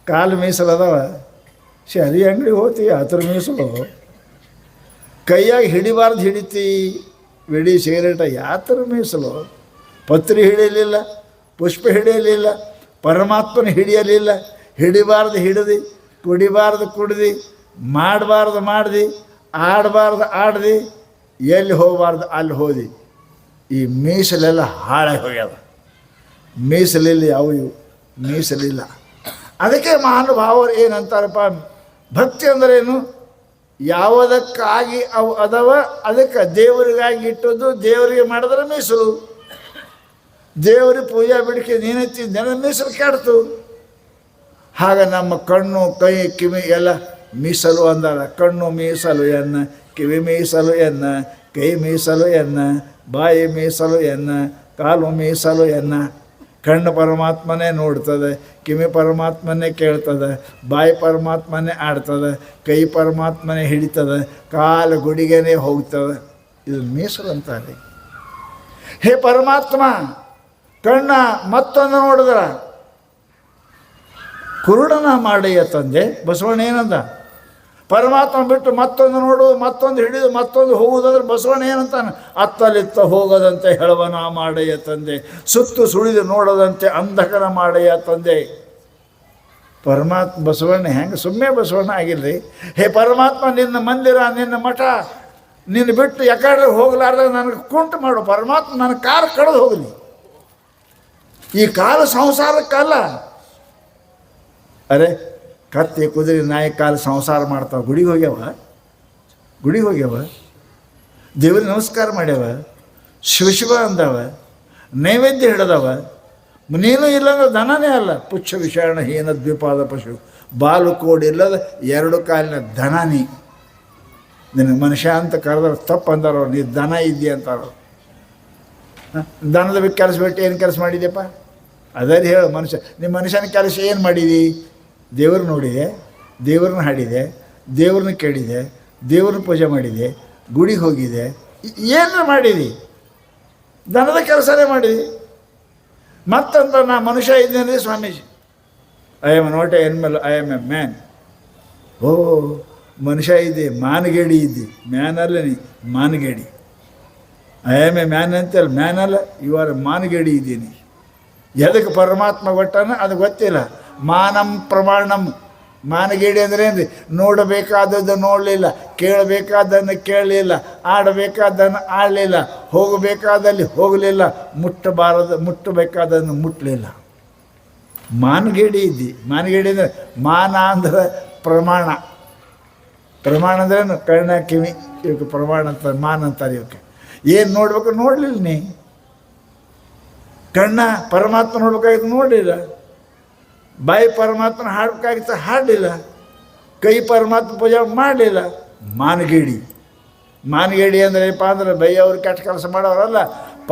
ಕಾಲು ಮೀಸಲದಾವ. ಸರಿ ಅಂಗಡಿ ಹೋತಿ ಹತ್ರ ಮೀಸಲು, ಕೈಯಾಗಿ ಹಿಡಿಬಾರ್ದು ಹಿಡಿತಿ, ಬಿಡಿ ಸಿಗರೇಟ ಯಾತ್ರ ಮೀಸಲು. ಪತ್ರಿ ಹಿಡಿಯಲಿಲ್ಲ, ಪುಷ್ಪ ಹಿಡಿಯಲಿಲ್ಲ, ಪರಮಾತ್ಮನ ಹಿಡಿಯಲಿಲ್ಲ. ಹಿಡಿಬಾರ್ದು ಹಿಡಿದು, ಕುಡಿಬಾರ್ದು ಕುಡ್ದು, ಮಾಡಬಾರ್ದು ಮಾಡ್ದು, ಆಡಬಾರ್ದು ಆಡ್ದು, ಎಲ್ಲಿ ಹೋಗಬಾರ್ದು ಅಲ್ಲಿ ಹೋದಿ. ಈ ಮೀಸಲೆಲ್ಲ ಹಾಳಾಗಿ ಹೋಗ್ಯದ. ಮೀಸಲಿಲ್ಲ, ಯಾವ ಇವು ಮೀಸಲಿಲ್ಲ. ಅದಕ್ಕೆ ಮಹಾನುಭಾವರು ಏನಂತಾರಪ್ಪ, ಭಕ್ತಿ ಅಂದ್ರೇನು, ಯಾವುದಕ್ಕಾಗಿ ಅವು ಅದಾವ ಅದಕ್ಕೆ ದೇವರಿಗಾಗಿ ಇಟ್ಟದ್ದು, ದೇವರಿಗೆ ಮಾಡಿದ್ರೆ ಮೀಸಲು. ದೇವರಿಗೆ ಪೂಜೆ ಬಿಡಿಕೆ ನೀನೈತಿ ನೆನ ಮೀಸಲು ಕೆಡ್ತು. ಹಾಗೆ ನಮ್ಮ ಕಣ್ಣು, ಕೈ, ಕಿವಿ ಎಲ್ಲ ಮೀಸಲು ಅಂದಾರ. ಕಣ್ಣು ಮೀಸಲು ಎನ್ನ, ಕಿವಿ ಮೀಸಲು ಎನ್ನ, ಕೈ ಮೀಸಲು ಎನ್ನ, ಬಾಯಿ ಮೀಸಲು ಎನ್ನ, ಕಾಲು ಮೀಸಲು ಎನ್ನ. ಕಣ್ಣು ಪರಮಾತ್ಮನೇ ನೋಡ್ತದೆ, ಕಿವಿ ಪರಮಾತ್ಮನೇ ಕೇಳ್ತದೆ, ಬಾಯಿ ಪರಮಾತ್ಮನೇ ಆಡ್ತದೆ, ಕೈ ಪರಮಾತ್ಮನೇ ಹಿಡಿತದೆ, ಕಾಲು ಗುಡಿಗೆನೇ ಹೋಗ್ತದೆ. ಇದು ಮೀಸಲು ಅಂತಾರೆ. ಹೇ ಪರಮಾತ್ಮ, ಕಣ್ಣ ಮತ್ತೊಂದು ನೋಡಿದ್ರ ಕುರುಡನ ಮಾಡಯ್ಯ ತಂದೆ. ಬಸವಣ್ಣ ಏನಂದ, ಪರಮಾತ್ಮ ಬಿಟ್ಟು ಮತ್ತೊಂದು ನೋಡು, ಮತ್ತೊಂದು ಹಿಡಿದು ಮತ್ತೊಂದು ಹೋಗುವುದಾದ್ರೆ ಬಸವಣ್ಣ ಏನಂತಾನೆ, ಅತ್ತಲಿತ್ತ ಹೋಗದಂತೆ ಹೆಳವನ ಮಾಡಯ್ಯ ತಂದೆ, ಸುತ್ತು ಸುಳಿದು ನೋಡದಂತೆ ಅಂಧಕರ ಮಾಡಯ್ಯ ತಂದೆ. ಪರಮಾತ್ಮ ಬಸವಣ್ಣ ಹೆಂಗೆ ಸುಮ್ಮನೆ ಬಸವಣ್ಣ ಆಗಿಲ್ರಿ. ಹೇ ಪರಮಾತ್ಮ, ನಿನ್ನ ಮಂದಿರ, ನಿನ್ನ ಮಠ, ನಿನ್ನ ಬಿಟ್ಟು ಯಾಕಡೆ ಹೋಗಲಾರ್ದಾಗ ನನಗೆ ಕುಂಟು ಮಾಡು. ಪರಮಾತ್ಮ ನನ್ನ ಕಾಲು ಕಳೆದು ಹೋಗಲಿ. ಈ ಕಾಲು ಸಂಸಾರಕ್ಕಲ್ಲ. ಅರೆ ಕತ್ತಿ ಕುದುರೆ ನಾಯಿ ಕಾಲು ಸಂಸಾರ ಮಾಡ್ತಾವೆ. ಗುಡಿಗೆ ಹೋಗ್ಯಾವ, ದೇವ್ರಿಗೆ ನಮಸ್ಕಾರ ಮಾಡ್ಯಾವ, ಶಿವ ಅಂದವ, ನೈವೇದ್ಯ ಹಿಡ್ದವ. ನೀನು ಇಲ್ಲಂದ್ರೆ ದನನೇ ಅಲ್ಲ. ಪುಚ್ಛ ವಿಷಾಣ ಹೀನ ದ್ವಿಪಾದ ಪಶು, ಬಾಲು ಕೋಡಿಲ್ಲದ 2 ಕಾಲಿನ ದನ. ನಿನಗೆ ಮನುಷ್ಯ ಅಂತ ಕರೆದ್ರೆ ತಪ್ಪು ಅಂದಾರ. ನೀ ದನ ಇದ್ದಿ ಅಂತಾರ. ದನದ ಕೆಲಸ ಬಿಟ್ಟು ಏನು ಕೆಲಸ ಮಾಡಿದ್ಯಪ್ಪ? ಅದೇ ಹೇಳು. ನಿಮ್ಮ ಮನುಷ್ಯನ ಕೆಲಸ ಏನು ಮಾಡಿದಿ? ದೇವ್ರನ್ನ ನೋಡಿದೆ, ದೇವ್ರನ್ನ ಹಾಡಿದೆ, ದೇವ್ರನ್ನ ಕೇಳಿದೆ, ದೇವ್ರನ್ನ ಪೂಜೆ ಮಾಡಿದೆ, ಗುಡಿಗೆ ಹೋಗಿದೆ, ಏನು ಮಾಡಿದಿ? ದನದ ಕೆಲಸನೇ ಮಾಡಿದಿ. ಮತ್ತಂತ ನಾ ಮನುಷ್ಯ ಇದ್ದೇನೆ Swamiji. I am not a animal, I am a man. ಓ ಮನುಷ್ಯ ಇದ್ದೆ, ಮಾನಗೇಡಿ ಇದ್ದಿ. ಮ್ಯಾನ್ ಅಲ್ಲ ನೀ, ಮಾನಗೇಡಿ. ಐ ಆಮ್ ಎ ಮ್ಯಾನ್ ಅಂತಲ್ಲ, ಮ್ಯಾನ್ ಅಲ್ಲ, ಇವಾರ ಮಾನಗೇಡಿ ಇದ್ದೀನಿ. ಎದಕ್ಕೆ ಪರಮಾತ್ಮ ಕೊಟ್ಟಾನ ಅದು ಗೊತ್ತಿಲ್ಲ. ಮಾನಂ ಪ್ರಮಾಣಂ. ಮಾನಗೇಡಿ ಅಂದ್ರೆ ಏನು ರೀ? ನೋಡಬೇಕಾದದ್ದು ನೋಡಲಿಲ್ಲ, ಕೇಳಬೇಕಾದನ್ನು ಕೇಳಲಿಲ್ಲ, ಆಡಬೇಕಾದನ್ನು ಆಡಲಿಲ್ಲ, ಹೋಗಬೇಕಾದಲ್ಲಿ ಹೋಗಲಿಲ್ಲ, ಮುಟ್ಟಬೇಕಾದನ್ನು ಮುಟ್ಟಲಿಲ್ಲ. ಮಾನಗೇಡಿ ಇದ್ದಿ. ಮಾನಗೇಡಿ ಅಂದರೆ ಮಾನ ಅಂದ್ರೆ ಪ್ರಮಾಣ. ಪ್ರಮಾಣ ಅಂದ್ರೇನು? ಕರ್ಣ ಕಿವಿ, ಇವಕ್ಕೆ ಪ್ರಮಾಣ ಅಂತಾರೆ, ಮಾನ ಅಂತಾರೆ ಇವಕ್ಕೆ. ಏನು ನೋಡ್ಬೇಕು ನೋಡಲಿಲ್ಲ ನೀ. ಕಣ್ಣ ಪರಮಾತ್ಮ ನೋಡ್ಬೇಕಾಗಿತ್ತು, ನೋಡಲಿಲ್ಲ. ಬಾಯಿ ಪರಮಾತ್ಮನ ಹಾಡಬೇಕಾಗಿತ್ತು, ಹಾಡಲಿಲ್ಲ. ಕೈ ಪರಮಾತ್ಮ ಪೂಜೆ ಮಾಡಲಿಲ್ಲ. ಮಾನಗೇಡಿ. ಮಾನಗೇಡಿ ಅಂದರೆ ಏನಪ್ಪ ಅಂದ್ರೆ ಬೈಯವ್ರು ಕೆಟ್ಟ ಕೆಲಸ ಮಾಡೋರಲ್ಲ,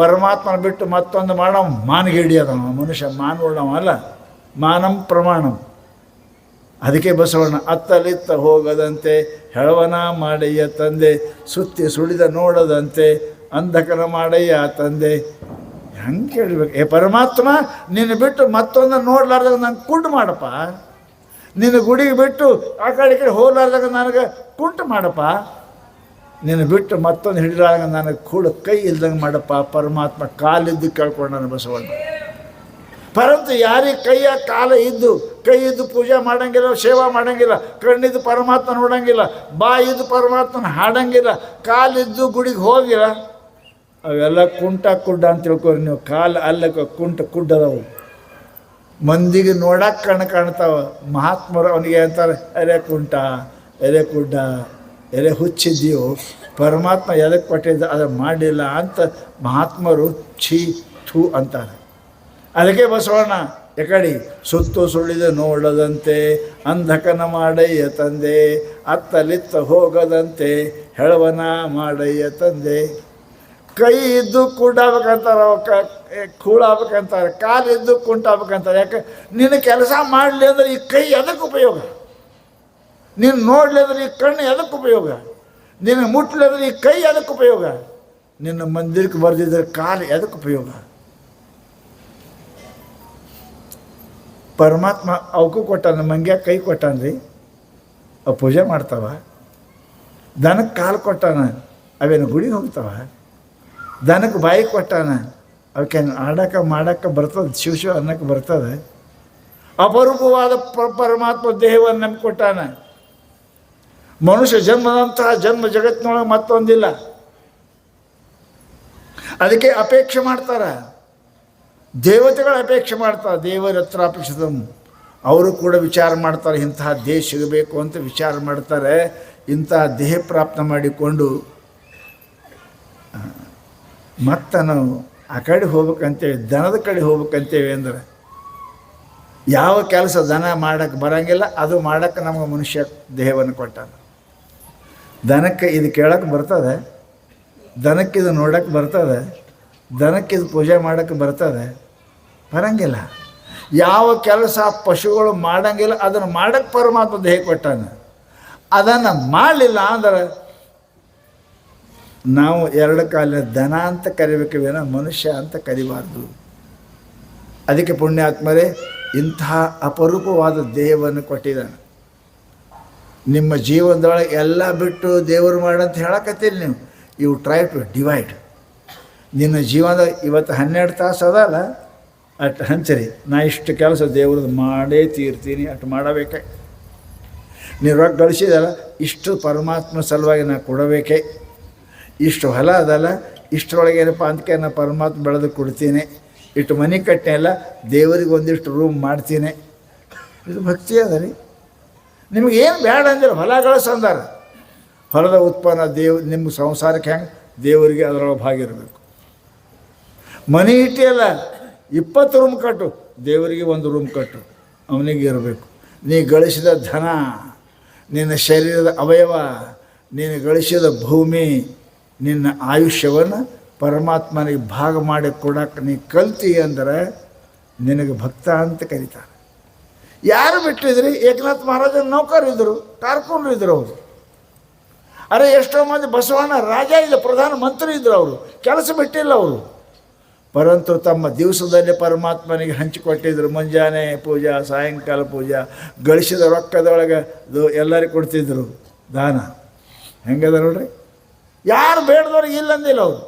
ಪರಮಾತ್ಮನ ಬಿಟ್ಟು ಮತ್ತೊಂದು ಮಾಡೋ ಮಾನಗೇಡಿ ಅದವ ಮನುಷ್ಯ. ಮಾನವುಳ್ಳವ ಅಲ್ಲ, ಮಾನಂ ಪ್ರಮಾಣಂ. ಅದಕ್ಕೆ ಬಸವಣ್ಣ ಅತ್ತಲಿತ್ತ ಹೋಗದಂತೆ ಹೆಳವನ ಮಾಡಯ್ಯ ತಂದೆ, ಸುತ್ತಿ ಸುಳಿದ ನೋಡದಂತೆ ಅಂಧಕನ ಮಾಡಯ್ಯ ತಂದೆ. ಹಂಗೆ ಕೇಳಬೇಕು. ಏ ಪರಮಾತ್ಮ, ನಿನ್ನ ಬಿಟ್ಟು ಮತ್ತೊಂದು ನೋಡ್ಲಾರ್ದಾಗ ನಂಗೆ ಕುಂಟು ಮಾಡಪ್ಪ. ನಿನ್ನ ಗುಡಿಗೆ ಬಿಟ್ಟು ಆ ಕಡೆ ಈ ಕಡೆ ಹೋಗ್ಲಾರ್ದಾಗ ನನಗೆ ಕುಂಟು ಮಾಡಪ್ಪ. ನಿನ್ನ ಬಿಟ್ಟು ಮತ್ತೊಂದು ಹಿಡಿದಾಗ ನನಗೆ ಕೂಡ ಕೈ ಇಲ್ದಂಗೆ ಮಾಡಪ್ಪ. ಪರಮಾತ್ಮ ಕಾಲಿದ್ದು ಕೇಳ್ಕೊಂಡಾನ ಬಸವಣ್ಣ. ಪರಂತು ಯಾರಿಗೆ ಕೈಯ ಕಾಲ ಇದ್ದು, ಕೈ ಇದ್ದು ಪೂಜೆ ಮಾಡೋಂಗಿಲ್ಲ, ಸೇವಾ ಮಾಡೋಂಗಿಲ್ಲ, ಕಣ್ಣಿದ್ದು ಪರಮಾತ್ಮ ನೋಡೋಂಗಿಲ್ಲ, ಬಾಯಿದ್ದು ಪರಮಾತ್ಮನ ಹಾಡೋಂಗಿಲ್ಲ, ಕಾಲಿದ್ದು ಗುಡಿಗೆ ಹೋಗಿಲ್ಲ, ಅವೆಲ್ಲ ಕುಂಟ ಕುಡ್ಡ ಅಂತ ತಿಳ್ಕೊರಿ ನೀವು. ಕಾಲು ಅಲ್ಲಕ್ಕೆ ಕುಂಟ ಕುಡ್ಡದವು. ಮಂದಿಗೆ ನೋಡಕ್ಕೆ ಕಾಣ್ತಾವ. ಮಹಾತ್ಮರು ಅವನಿಗೆ ಅಂತಾರೆ, ಎಲೆ ಕುಂಟ, ಎಲೆ ಕುಡ್ಡ, ಎಲೆ ಹುಚ್ಚಿದ್ದೀವು, ಪರಮಾತ್ಮ ಎದಕ್ಕೆ ಕೊಟ್ಟಿದ್ದ ಅದು ಮಾಡಲಿಲ್ಲ ಅಂತ ಮಹಾತ್ಮರು ಛೀ ಥೂ ಅಂತಾರೆ. ಅದಕ್ಕೆ ಬಸವಣ್ಣ ಎಕಡಿ ಸುತ್ತು ಸುಳಿದು ನೋಡದಂತೆ ಅಂಧಕನ ಮಾಡಯ್ಯ ತಂದೆ, ಅತ್ತಲಿತ್ತ ಹೋಗದಂತೆ ಹೆಳವನ ಮಾಡಯ್ಯ ತಂದೆ. ಕೈ ಇದ್ದು ಕುಂಟಾಗ್ಬೇಕಂತಾರೆ, ಕೂಳಾಗ್ಬೇಕಂತಾರೆ, ಕಾಲಿದ್ದು ಕುಂಟಾಗ್ಬೇಕಂತಾರೆ. ಯಾಕೆ? ನಿನ್ನ ಕೆಲಸ ಮಾಡಲಿ ಅಂದರೆ ಈ ಕೈ ಎದಕ್ಕೆ ಉಪಯೋಗ? ನೀನು ನೋಡಲಿ ಅಂದ್ರೆ ಈ ಕಣ್ಣು ಎದಕ್ಕೆ ಉಪಯೋಗ? ನಿನ್ನ ಮುಟ್ಲಿ ಅಂದ್ರೆ ಈ ಕೈ ಎದಕ್ಕೆ ಉಪಯೋಗ? ನಿನ್ನ ಮಂದಿರಕ್ಕೆ ಬರೆದಿದ್ರೆ ಕಾಲು ಎದಕ್ಕೆ ಉಪಯೋಗ? ಪರಮಾತ್ಮ ಅವಕ್ಕೂ ಕೊಟ್ಟಾನ, ಮಂಗ್ಯ ಕೈ ಕೊಟ್ಟಾನ್ರಿ, ಅವು ಪೂಜೆ ಮಾಡ್ತಾವ. ದನಕ್ಕೆ ಕಾಲು ಕೊಟ್ಟಾನ, ಅವೇನು ಗುಡಿಗೆ ಹೋಗ್ತಾವ. ದನಕ್ಕೆ ಬಾಯಿ ಕೊಟ್ಟಾನ, ಅವಕ್ಕೆ ಆಡಕ್ಕೆ ಮಾಡಕ್ಕೆ ಬರ್ತದೆ, ಶಿವ ಅನ್ನಕ್ಕೆ ಬರ್ತದೆ. ಅಪರೂಪವಾದ ಪರಮಾತ್ಮ ದೇಹವನ್ನು ನಮ್ಗೆ ಕೊಟ್ಟಾನ. ಮನುಷ್ಯ ಜನ್ಮದಂತಹ ಜನ್ಮ ಜಗತ್ತಿನೊಳಗೆ ಮತ್ತೊಂದಿಲ್ಲ. ಅದಕ್ಕೆ ಅಪೇಕ್ಷೆ ಮಾಡ್ತಾರೆ, ದೇವತೆಗಳ ಅಪೇಕ್ಷೆ ಮಾಡ್ತಾರೆ. ದೇವರ ಹತ್ರ ಅಪೇಕ್ಷಿತ ಅವರು ಕೂಡ ವಿಚಾರ ಮಾಡ್ತಾರೆ, ಇಂತಹ ದೇಹ ಸಿಗಬೇಕು ಅಂತ ವಿಚಾರ ಮಾಡ್ತಾರೆ. ಇಂತಹ ದೇಹ ಪ್ರಾಪ್ತ ಮಾಡಿಕೊಂಡು ಮತ್ತು ನಾವು ಆ ಕಡೆ ಹೋಗ್ಬೇಕಂತೇಳಿ, ದನದ ಕಡೆ ಹೋಗ್ಬೇಕಂತೇವಿ ಅಂದ್ರೆ ಯಾವ ಕೆಲಸ ದನ ಮಾಡೋಕ್ಕೆ ಬರೋಂಗಿಲ್ಲ, ಅದು ಮಾಡೋಕ್ಕೆ ನಮಗೆ ಮನುಷ್ಯ ದೇಹವನ್ನು ಕೊಟ್ಟಾನ. ದನಕ್ಕೆ ಇದು ಕೇಳೋಕ್ಕೆ ಬರ್ತದೆ, ದನಕ್ಕಿದು ನೋಡೋಕ್ಕೆ ಬರ್ತದೆ, ದನಕ್ಕಿದು ಪೂಜೆ ಮಾಡೋಕ್ಕೆ ಬರ್ತದೆ, ಬರೋಂಗಿಲ್ಲ. ಯಾವ ಕೆಲಸ ಪಶುಗಳು ಮಾಡೋಂಗಿಲ್ಲ ಅದನ್ನು ಮಾಡೋಕ್ಕೆ ಪರಮಾತ್ಮ ದೇಹ ಕೊಟ್ಟಾನ. ಅದನ್ನು ಮಾಡಲಿಲ್ಲ ಅಂದ್ರೆ ನಾವು ಎರಡು ಕಾಲಿನ ದನ ಅಂತ ಕರಿಬೇಕೇನೋ, ಮನುಷ್ಯ ಅಂತ ಕರಿಬಾರ್ದು. ಅದಕ್ಕೆ ಪುಣ್ಯಾತ್ಮರೇ ಇಂತಹ ಅಪರೂಪವಾದ ದೇಹವನ್ನು ಕೊಟ್ಟಿದ್ದಾನೆ. ನಿಮ್ಮ ಜೀವನದೊಳಗೆ ಎಲ್ಲ ಬಿಟ್ಟು ದೇವರು ಮಾಡಂತ ಹೇಳಕತ್ತೀರಿ ನೀವು. You try to divide. ನಿನ್ನ ಜೀವನದ ಇವತ್ತು 12 ತಾಸು ಅದಲ್ಲ, ಅಷ್ಟು ಹಂಚರಿ. ನಾ ಇಷ್ಟು ಕೆಲಸ ದೇವ್ರದ್ದು ಮಾಡೇ ತೀರ್ತೀನಿ, ಅಷ್ಟು ಮಾಡಬೇಕೆ. ನೀವು ರೊಕ್ಕ ಗಳಿಸಿದಲ್ಲ, ಇಷ್ಟು ಪರಮಾತ್ಮ ಸಲುವಾಗಿ ನಾ ಕೊಡಬೇಕೆ. ಇಷ್ಟು ಹೊಲ ಅದಲ್ಲ, ಇಷ್ಟರೊಳಗೆ ಏನಪ್ಪ ಅಂತಕ್ಕೆ ನಾ ಪರಮಾತ್ಮ ಬೆಳೆದು ಕೊಡ್ತೀನಿ. ಇಷ್ಟು ಮನೆ ಕಟ್ಟೆ ಅಲ್ಲ, ದೇವರಿಗೆ ಒಂದಿಷ್ಟು ರೂಮ್ ಮಾಡ್ತೀನಿ. ಇದು ಭಕ್ತಿ ಅದ ರೀ. ನಿಮಗೇನು ಬೇಡ ಅಂದ್ರೆ ಹೊಲ ಗಳಿಸಂದಾರ, ಹೊಲದ ಉತ್ಪನ್ನ ನಿಮ್ಮ ಸಂಸಾರಕ್ಕೆ ಹೆಂಗೆ ದೇವರಿಗೆ ಅದರೊಳಗೆ ಭಾಗ ಇರಬೇಕು. ಮನೆ ಇಟ್ಟಿಯಲ್ಲ, 20 ರೂಮ್ ಕಟ್ಟು, ದೇವರಿಗೆ 1 ರೂಮ್ ಕಟ್ಟು, ಅವನಿಗೆ ಇರಬೇಕು. ನೀ ಗಳಿಸಿದ ಧನ, ನಿನ್ನ ಶರೀರದ ಅವಯವ, ನೀನು ಗಳಿಸಿದ ಭೂಮಿ, ನಿನ್ನ ಆಯುಷ್ಯವನ್ನು ಪರಮಾತ್ಮನಿಗೆ ಭಾಗ ಮಾಡಿ ಕೊಡೋಕೆ ನೀ ಕಲ್ತಿ ಅಂದರೆ ನಿನಗೆ ಭಕ್ತ ಅಂತ ಕರೀತಾರೆ. ಯಾರು ಬಿಟ್ಟಿದ್ರಿ? ಏಕನಾಥ್ ಮಹಾರಾಜರ ನೌಕರಿದ್ದರು, ಕಾರ್ಕೂನರು ಇದ್ರು ಅವರು. ಅರೆ ಎಷ್ಟೋ ಮಂದಿ ಬಸವಣ್ಣ ರಾಜ ಇಲ್ಲ, ಪ್ರಧಾನ ಮಂತ್ರಿ ಇದ್ದರು, ಅವರು ಕೆಲಸ ಬಿಟ್ಟಿಲ್ಲ ಅವರು. ಪರಂತು ತಮ್ಮ ದಿವಸದಲ್ಲಿ ಪರಮಾತ್ಮನಿಗೆ ಹಂಚಿಕೊಟ್ಟಿದ್ರು. ಮುಂಜಾನೆ ಪೂಜಾ, ಸಾಯಂಕಾಲ ಪೂಜಾ, ಗಳಿಸಿದ ರೊಕ್ಕದೊಳಗೆ ಎಲ್ಲರಿಗೆ ಕೊಡ್ತಿದ್ರು ದಾನ. ಹೆಂಗದ ನೋಡ್ರಿ, ಯಾರು ಬೇಡದವ್ರಿಗೆ ಇಲ್ಲಂದಿಲ್ಲ ಅವರು,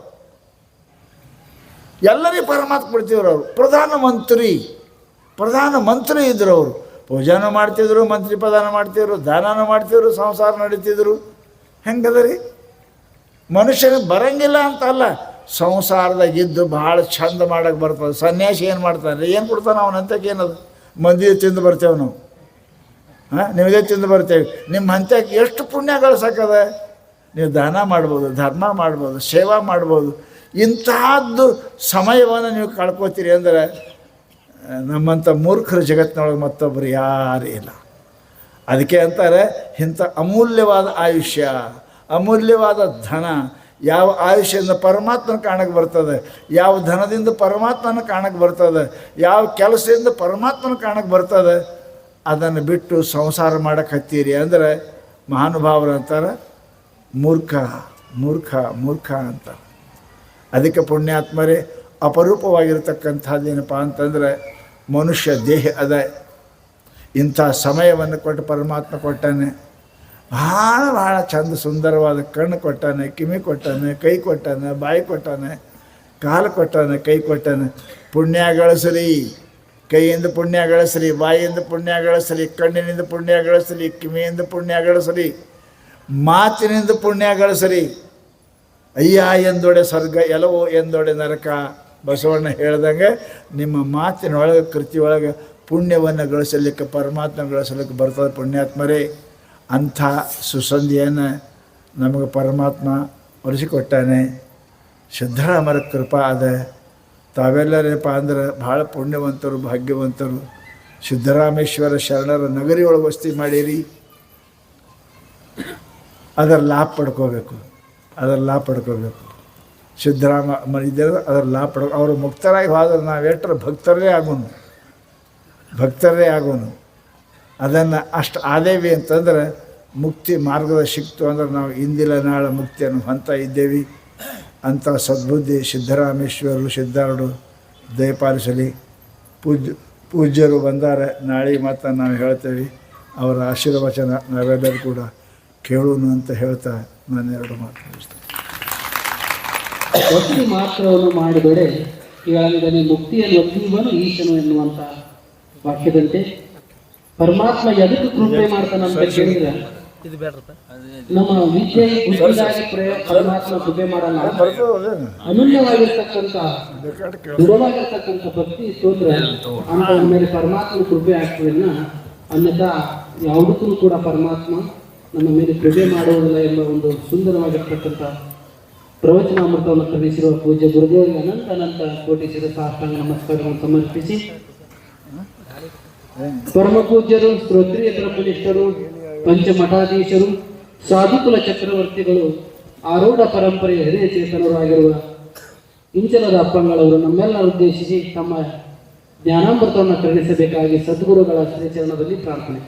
ಎಲ್ಲರಿಗೂ ಪರಮಾತ್ಮ ಕೊಡ್ತಿದ್ರು ಅವರು. ಪ್ರಧಾನ ಮಂತ್ರಿ ಇದ್ದರು ಅವರು. ಪೂಜಾನೂ ಮಾಡ್ತಿದ್ರು, ಮಂತ್ರಿ ಪ್ರದಾನ ಮಾಡ್ತಿದ್ರು, ದಾನನೂ ಮಾಡ್ತಿದ್ರು, ಸಂಸಾರ ನಡೀತಿದ್ರು. ಹೆಂಗದ ರೀ? ಮನುಷ್ಯನಿಗೆ ಬರಂಗಿಲ್ಲ ಅಂತ ಅಲ್ಲ, ಸಂಸಾರದಾಗ ಇದ್ದು ಭಾಳ ಚಂದ ಮಾಡೋಕ್ಕೆ ಬರ್ತದೆ. ಸನ್ಯಾಸಿ ಏನು ಮಾಡ್ತಾನೆ? ಏನು ಕೊಡ್ತಾನೆ ಅವನಂತಕ್ಕೆ? ಏನದು ಮಂದಿ ತಿಂದು ಬರ್ತೇವೆ ನಾವು, ನಿಮ್ಮದೇ ತಿಂದು ಬರ್ತೇವೆ. ನಿಮ್ಮ ಹಂತಕ್ಕೆ ಎಷ್ಟು ಪುಣ್ಯ ಗಳಿಸಕ್ಕದ? ನೀವು ದಾನ ಮಾಡ್ಬೋದು, ಧರ್ಮ ಮಾಡ್ಬೋದು, ಸೇವಾ ಮಾಡ್ಬೋದು. ಇಂತಹದ್ದು ಸಮಯವನ್ನು ನೀವು ಕಳ್ಕೊತೀರಿ ಅಂದರೆ ನಮ್ಮಂಥ ಮೂರ್ಖರ ಜಗತ್ತಿನೊಳಗೆ ಮತ್ತೊಬ್ಬರು ಯಾರೂ ಇಲ್ಲ. ಅದಕ್ಕೆ ಅಂತಾರೆ, ಇಂಥ ಅಮೂಲ್ಯವಾದ ಆಯುಷ್ಯ, ಅಮೂಲ್ಯವಾದ ಧನ, ಯಾವ ಆಯುಷ್ಯದಿಂದ ಪರಮಾತ್ಮನ ಕಾಣಕ್ಕೆ ಬರ್ತದೆ, ಯಾವ ಧನದಿಂದ ಪರಮಾತ್ಮನ ಕಾಣಕ್ಕೆ ಬರ್ತದೆ, ಯಾವ ಕೆಲಸದಿಂದ ಪರಮಾತ್ಮನ ಕಾಣಕ್ಕೆ ಬರ್ತದೆ, ಅದನ್ನು ಬಿಟ್ಟು ಸಂಸಾರ ಮಾಡಕ್ಕೆ ಹತ್ತೀರಿ ಅಂದರೆ ಮಹಾನುಭಾವರು ಅಂತಾರೆ ಮೂರ್ಖ ಅಂತ. ಅದಕ್ಕೆ ಪುಣ್ಯಾತ್ಮರೇ, ಅಪರೂಪವಾಗಿರ್ತಕ್ಕಂಥದ್ದೇನಪ್ಪ ಅಂತಂದರೆ ಮನುಷ್ಯ ದೇಹ ಅದ. ಇಂಥ ಸಮಯವನ್ನು ಕೊಟ್ಟು ಪರಮಾತ್ಮ ಕೊಟ್ಟಾನೆ. ಭಾಳ ಚಂದ ಸುಂದರವಾದ ಕಣ್ಣು ಕೊಟ್ಟಾನೆ, ಕಿವಿ ಕೊಟ್ಟಾನೆ, ಕೈ ಕೊಟ್ಟಾನೆ, ಬಾಯಿ ಕೊಟ್ಟಾನೆ, ಕಾಲು ಕೊಟ್ಟಾನೆ, ಕೈ ಕೊಟ್ಟಾನೆ. ಪುಣ್ಯ ಗಳಿಸ್ರಿ, ಕೈಯಿಂದ ಪುಣ್ಯ ಗಳಿಸ್ರಿ, ಬಾಯಿಯಿಂದ ಪುಣ್ಯ ಗಳಿಸ್ರಿ, ಕಣ್ಣಿನಿಂದ ಪುಣ್ಯ ಗಳಿಸ್ರಿ, ಕಿವಿಯಿಂದ ಪುಣ್ಯ ಗಳಿಸ್ರಿ, ಮಾತಿನಿಂದ ಪುಣ್ಯ ಗಳಿಸ್ರಿ. ಅಯ್ಯ ಎಂದೊಡೆ ಸ್ವರ್ಗ, ಎಲ್ಲವೋ ಎಂದೊಡೆ ನರಕ. ಬಸವಣ್ಣ ಹೇಳ್ದಂಗೆ ನಿಮ್ಮ ಮಾತಿನೊಳಗೆ, ಕೃತಿಯೊಳಗೆ ಪುಣ್ಯವನ್ನು ಗಳಿಸಲಿಕ್ಕೆ, ಪರಮಾತ್ಮ ಗಳಿಸಲಿಕ್ಕೆ ಬರ್ತದೆ ಪುಣ್ಯಾತ್ಮರೇ. ಅಂಥ ಸುಸಂಧಿಯನ್ನು ನಮಗೆ ಪರಮಾತ್ಮ ಒಲಿಸಿಕೊಟ್ಟಾನೆ. ಸಿದ್ಧರಾಮರ ಕೃಪಾ ಅದ. ತಾವೆಲ್ಲರೇನಪ್ಪ ಅಂದ್ರೆ ಭಾಳ ಪುಣ್ಯವಂತರು, ಭಾಗ್ಯವಂತರು. ಸಿದ್ದರಾಮೇಶ್ವರ ಶರಣರ ನಗರಿ ಒಳಗೆ ವಸ್ತಿ ಮಾಡಿರಿ. ಅದರ ಲಾಭ ಪಡ್ಕೋಬೇಕು. ಸಿದ್ದರಾಮ ಇದ್ದರೆ ಅದರ ಲಾಭ ಅವರು ಮುಕ್ತರಾಗಿ ಹೋದ್ರೆ ನಾವು ಎಷ್ಟರ ಭಕ್ತರೇ ಆಗೋನು. ಅದನ್ನು ಅಷ್ಟು ಆದೇವಿ ಅಂತಂದ್ರೆ ಮುಕ್ತಿ ಮಾರ್ಗದ ಸಿಕ್ತು ಅಂದ್ರೆ ನಾವು ಇಂದಿಲ್ಲ ನಾಳೆ ಮುಕ್ತಿಯನ್ನು ಹೊಂತ ಇದ್ದೇವೆ. ಅಂಥ ಸದ್ಬುದ್ಧಿ ಸಿದ್ದರಾಮೇಶ್ವರರು, ಸಿದ್ಧಾರೂಢರು ದಯಪಾಲಿಸಲಿ. ಪೂಜ್ಯರು ಬಂದಾರೆ, ನಾಳೆ ಮಾತ್ರ ನಾವು ಹೇಳ್ತೇವೆ. ಅವರ ಆಶೀರ್ವಚನ ನಾವೆಲ್ಲರೂ ಕೂಡ ಕೇಳೋಣ ಅಂತ ಹೇಳ್ತಾ ನಾನು 2 ಮಾತು ಮುಗಿಸ್ತೇನೆ. ಒತ್ತಿ ಮಾತ್ರವನ್ನು ಮಾಡಿದರೆ ಈಗಾಗಲೇ ಮುಕ್ತಿಯನ್ನು ಒತ್ತಿವನು ಈಶನು ಎನ್ನುವಂಥ ವಾಕ್ಯದಂತೆ ಪರಮಾತ್ಮ ಎದಕ್ಕೆ ಕೃಪೆ ಮಾಡ್ತಾನಂತ ಕೇಳಿದ್ರೆ ನಮ್ಮ ವಿದ್ಯೆ ಬುದ್ಧಿಗಾಗಿ ಪರಮಾತ್ಮ ಕೃಪೆ ಮಾಡಲ್ಲ. ಅನನ್ಯವಾಗಿರ್ತಕ್ಕಂಥ ದೃಢವಾಗಿರ್ತಕ್ಕಂಥ ಭಕ್ತಿ ಸ್ತೋತ್ರ ಅಂತ ಮೇಲೆ ಪರಮಾತ್ಮ ಕೃಪೆ ಆಗ್ತದನ್ನ, ಅನ್ಯಥಾ ಯಾವುದಕ್ಕೂ ಕೂಡ ಪರಮಾತ್ಮ ನಮ್ಮ ಮೇಲೆ ಕೃಪೆ ಮಾಡುವುದಿಲ್ಲ ಎಂಬ ಒಂದು ಸುಂದರವಾಗಿರ್ತಕ್ಕಂಥ ಪ್ರವಚನಾಮೃತವನ್ನು ಕಲಿಸಿರುವ ಪೂಜ್ಯ ಗುರುದೇವರಿಗೆ ಅನಂತ ಕೋಟಿ ಶಿರಸಾಷ್ಟಾಂಗ ನಮಸ್ಕಾರವನ್ನು ಸಮರ್ಪಿಸಿ, ಪರಮ ಪೂಜ್ಯರು, ಶ್ರೋತ್ರಿಯ ಬ್ರಹ್ಮನಿಷ್ಠರು, ಪಂಚಮಠಾಧೀಶರು, ಸಾಧುಕುಲ ಚಕ್ರವರ್ತಿಗಳು, ಆರೂಢ ಪರಂಪರೆಯ ಹಿರಿಯ ಚೇತನರು ಆಗಿರುವ ಇಂಚಲದ ಅಪ್ಪಂಗಳವರು ನಮ್ಮೆಲ್ಲ ಉದ್ದೇಶಿಸಿ ತಮ್ಮ ಜ್ಞಾನಾಮೃತವನ್ನು ಕರುಣಿಸಬೇಕಾಗಿ ಸದ್ಗುರುಗಳ ಶ್ರೀಚರಣದಲ್ಲಿ ಪ್ರಾರ್ಥನೆ.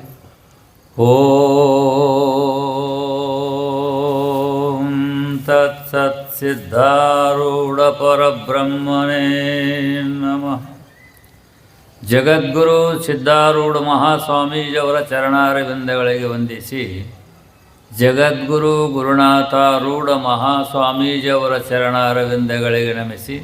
ಓಂ ತತ್ಸತ್ ಸಿದ್ಧಾರೂಢ ಪರಬ್ರಹ್ಮಣೇ ನಮಃ. ಜಗದ್ಗುರು ಸಿದ್ಧಾರೂಢ ಮಹಾಸ್ವಾಮೀಜಿಯವರ ಚರಣಾರವಿಂದಗಳಿಗೆ ವಂದಿಸಿ, ಜಗದ್ಗುರು ಗುರುನಾಥಾರೂಢ ಮಹಾಸ್ವಾಮೀಜಿಯವರ ಚರಣಾರವಿಂದಗಳಿಗೆ ನಮಿಸಿ,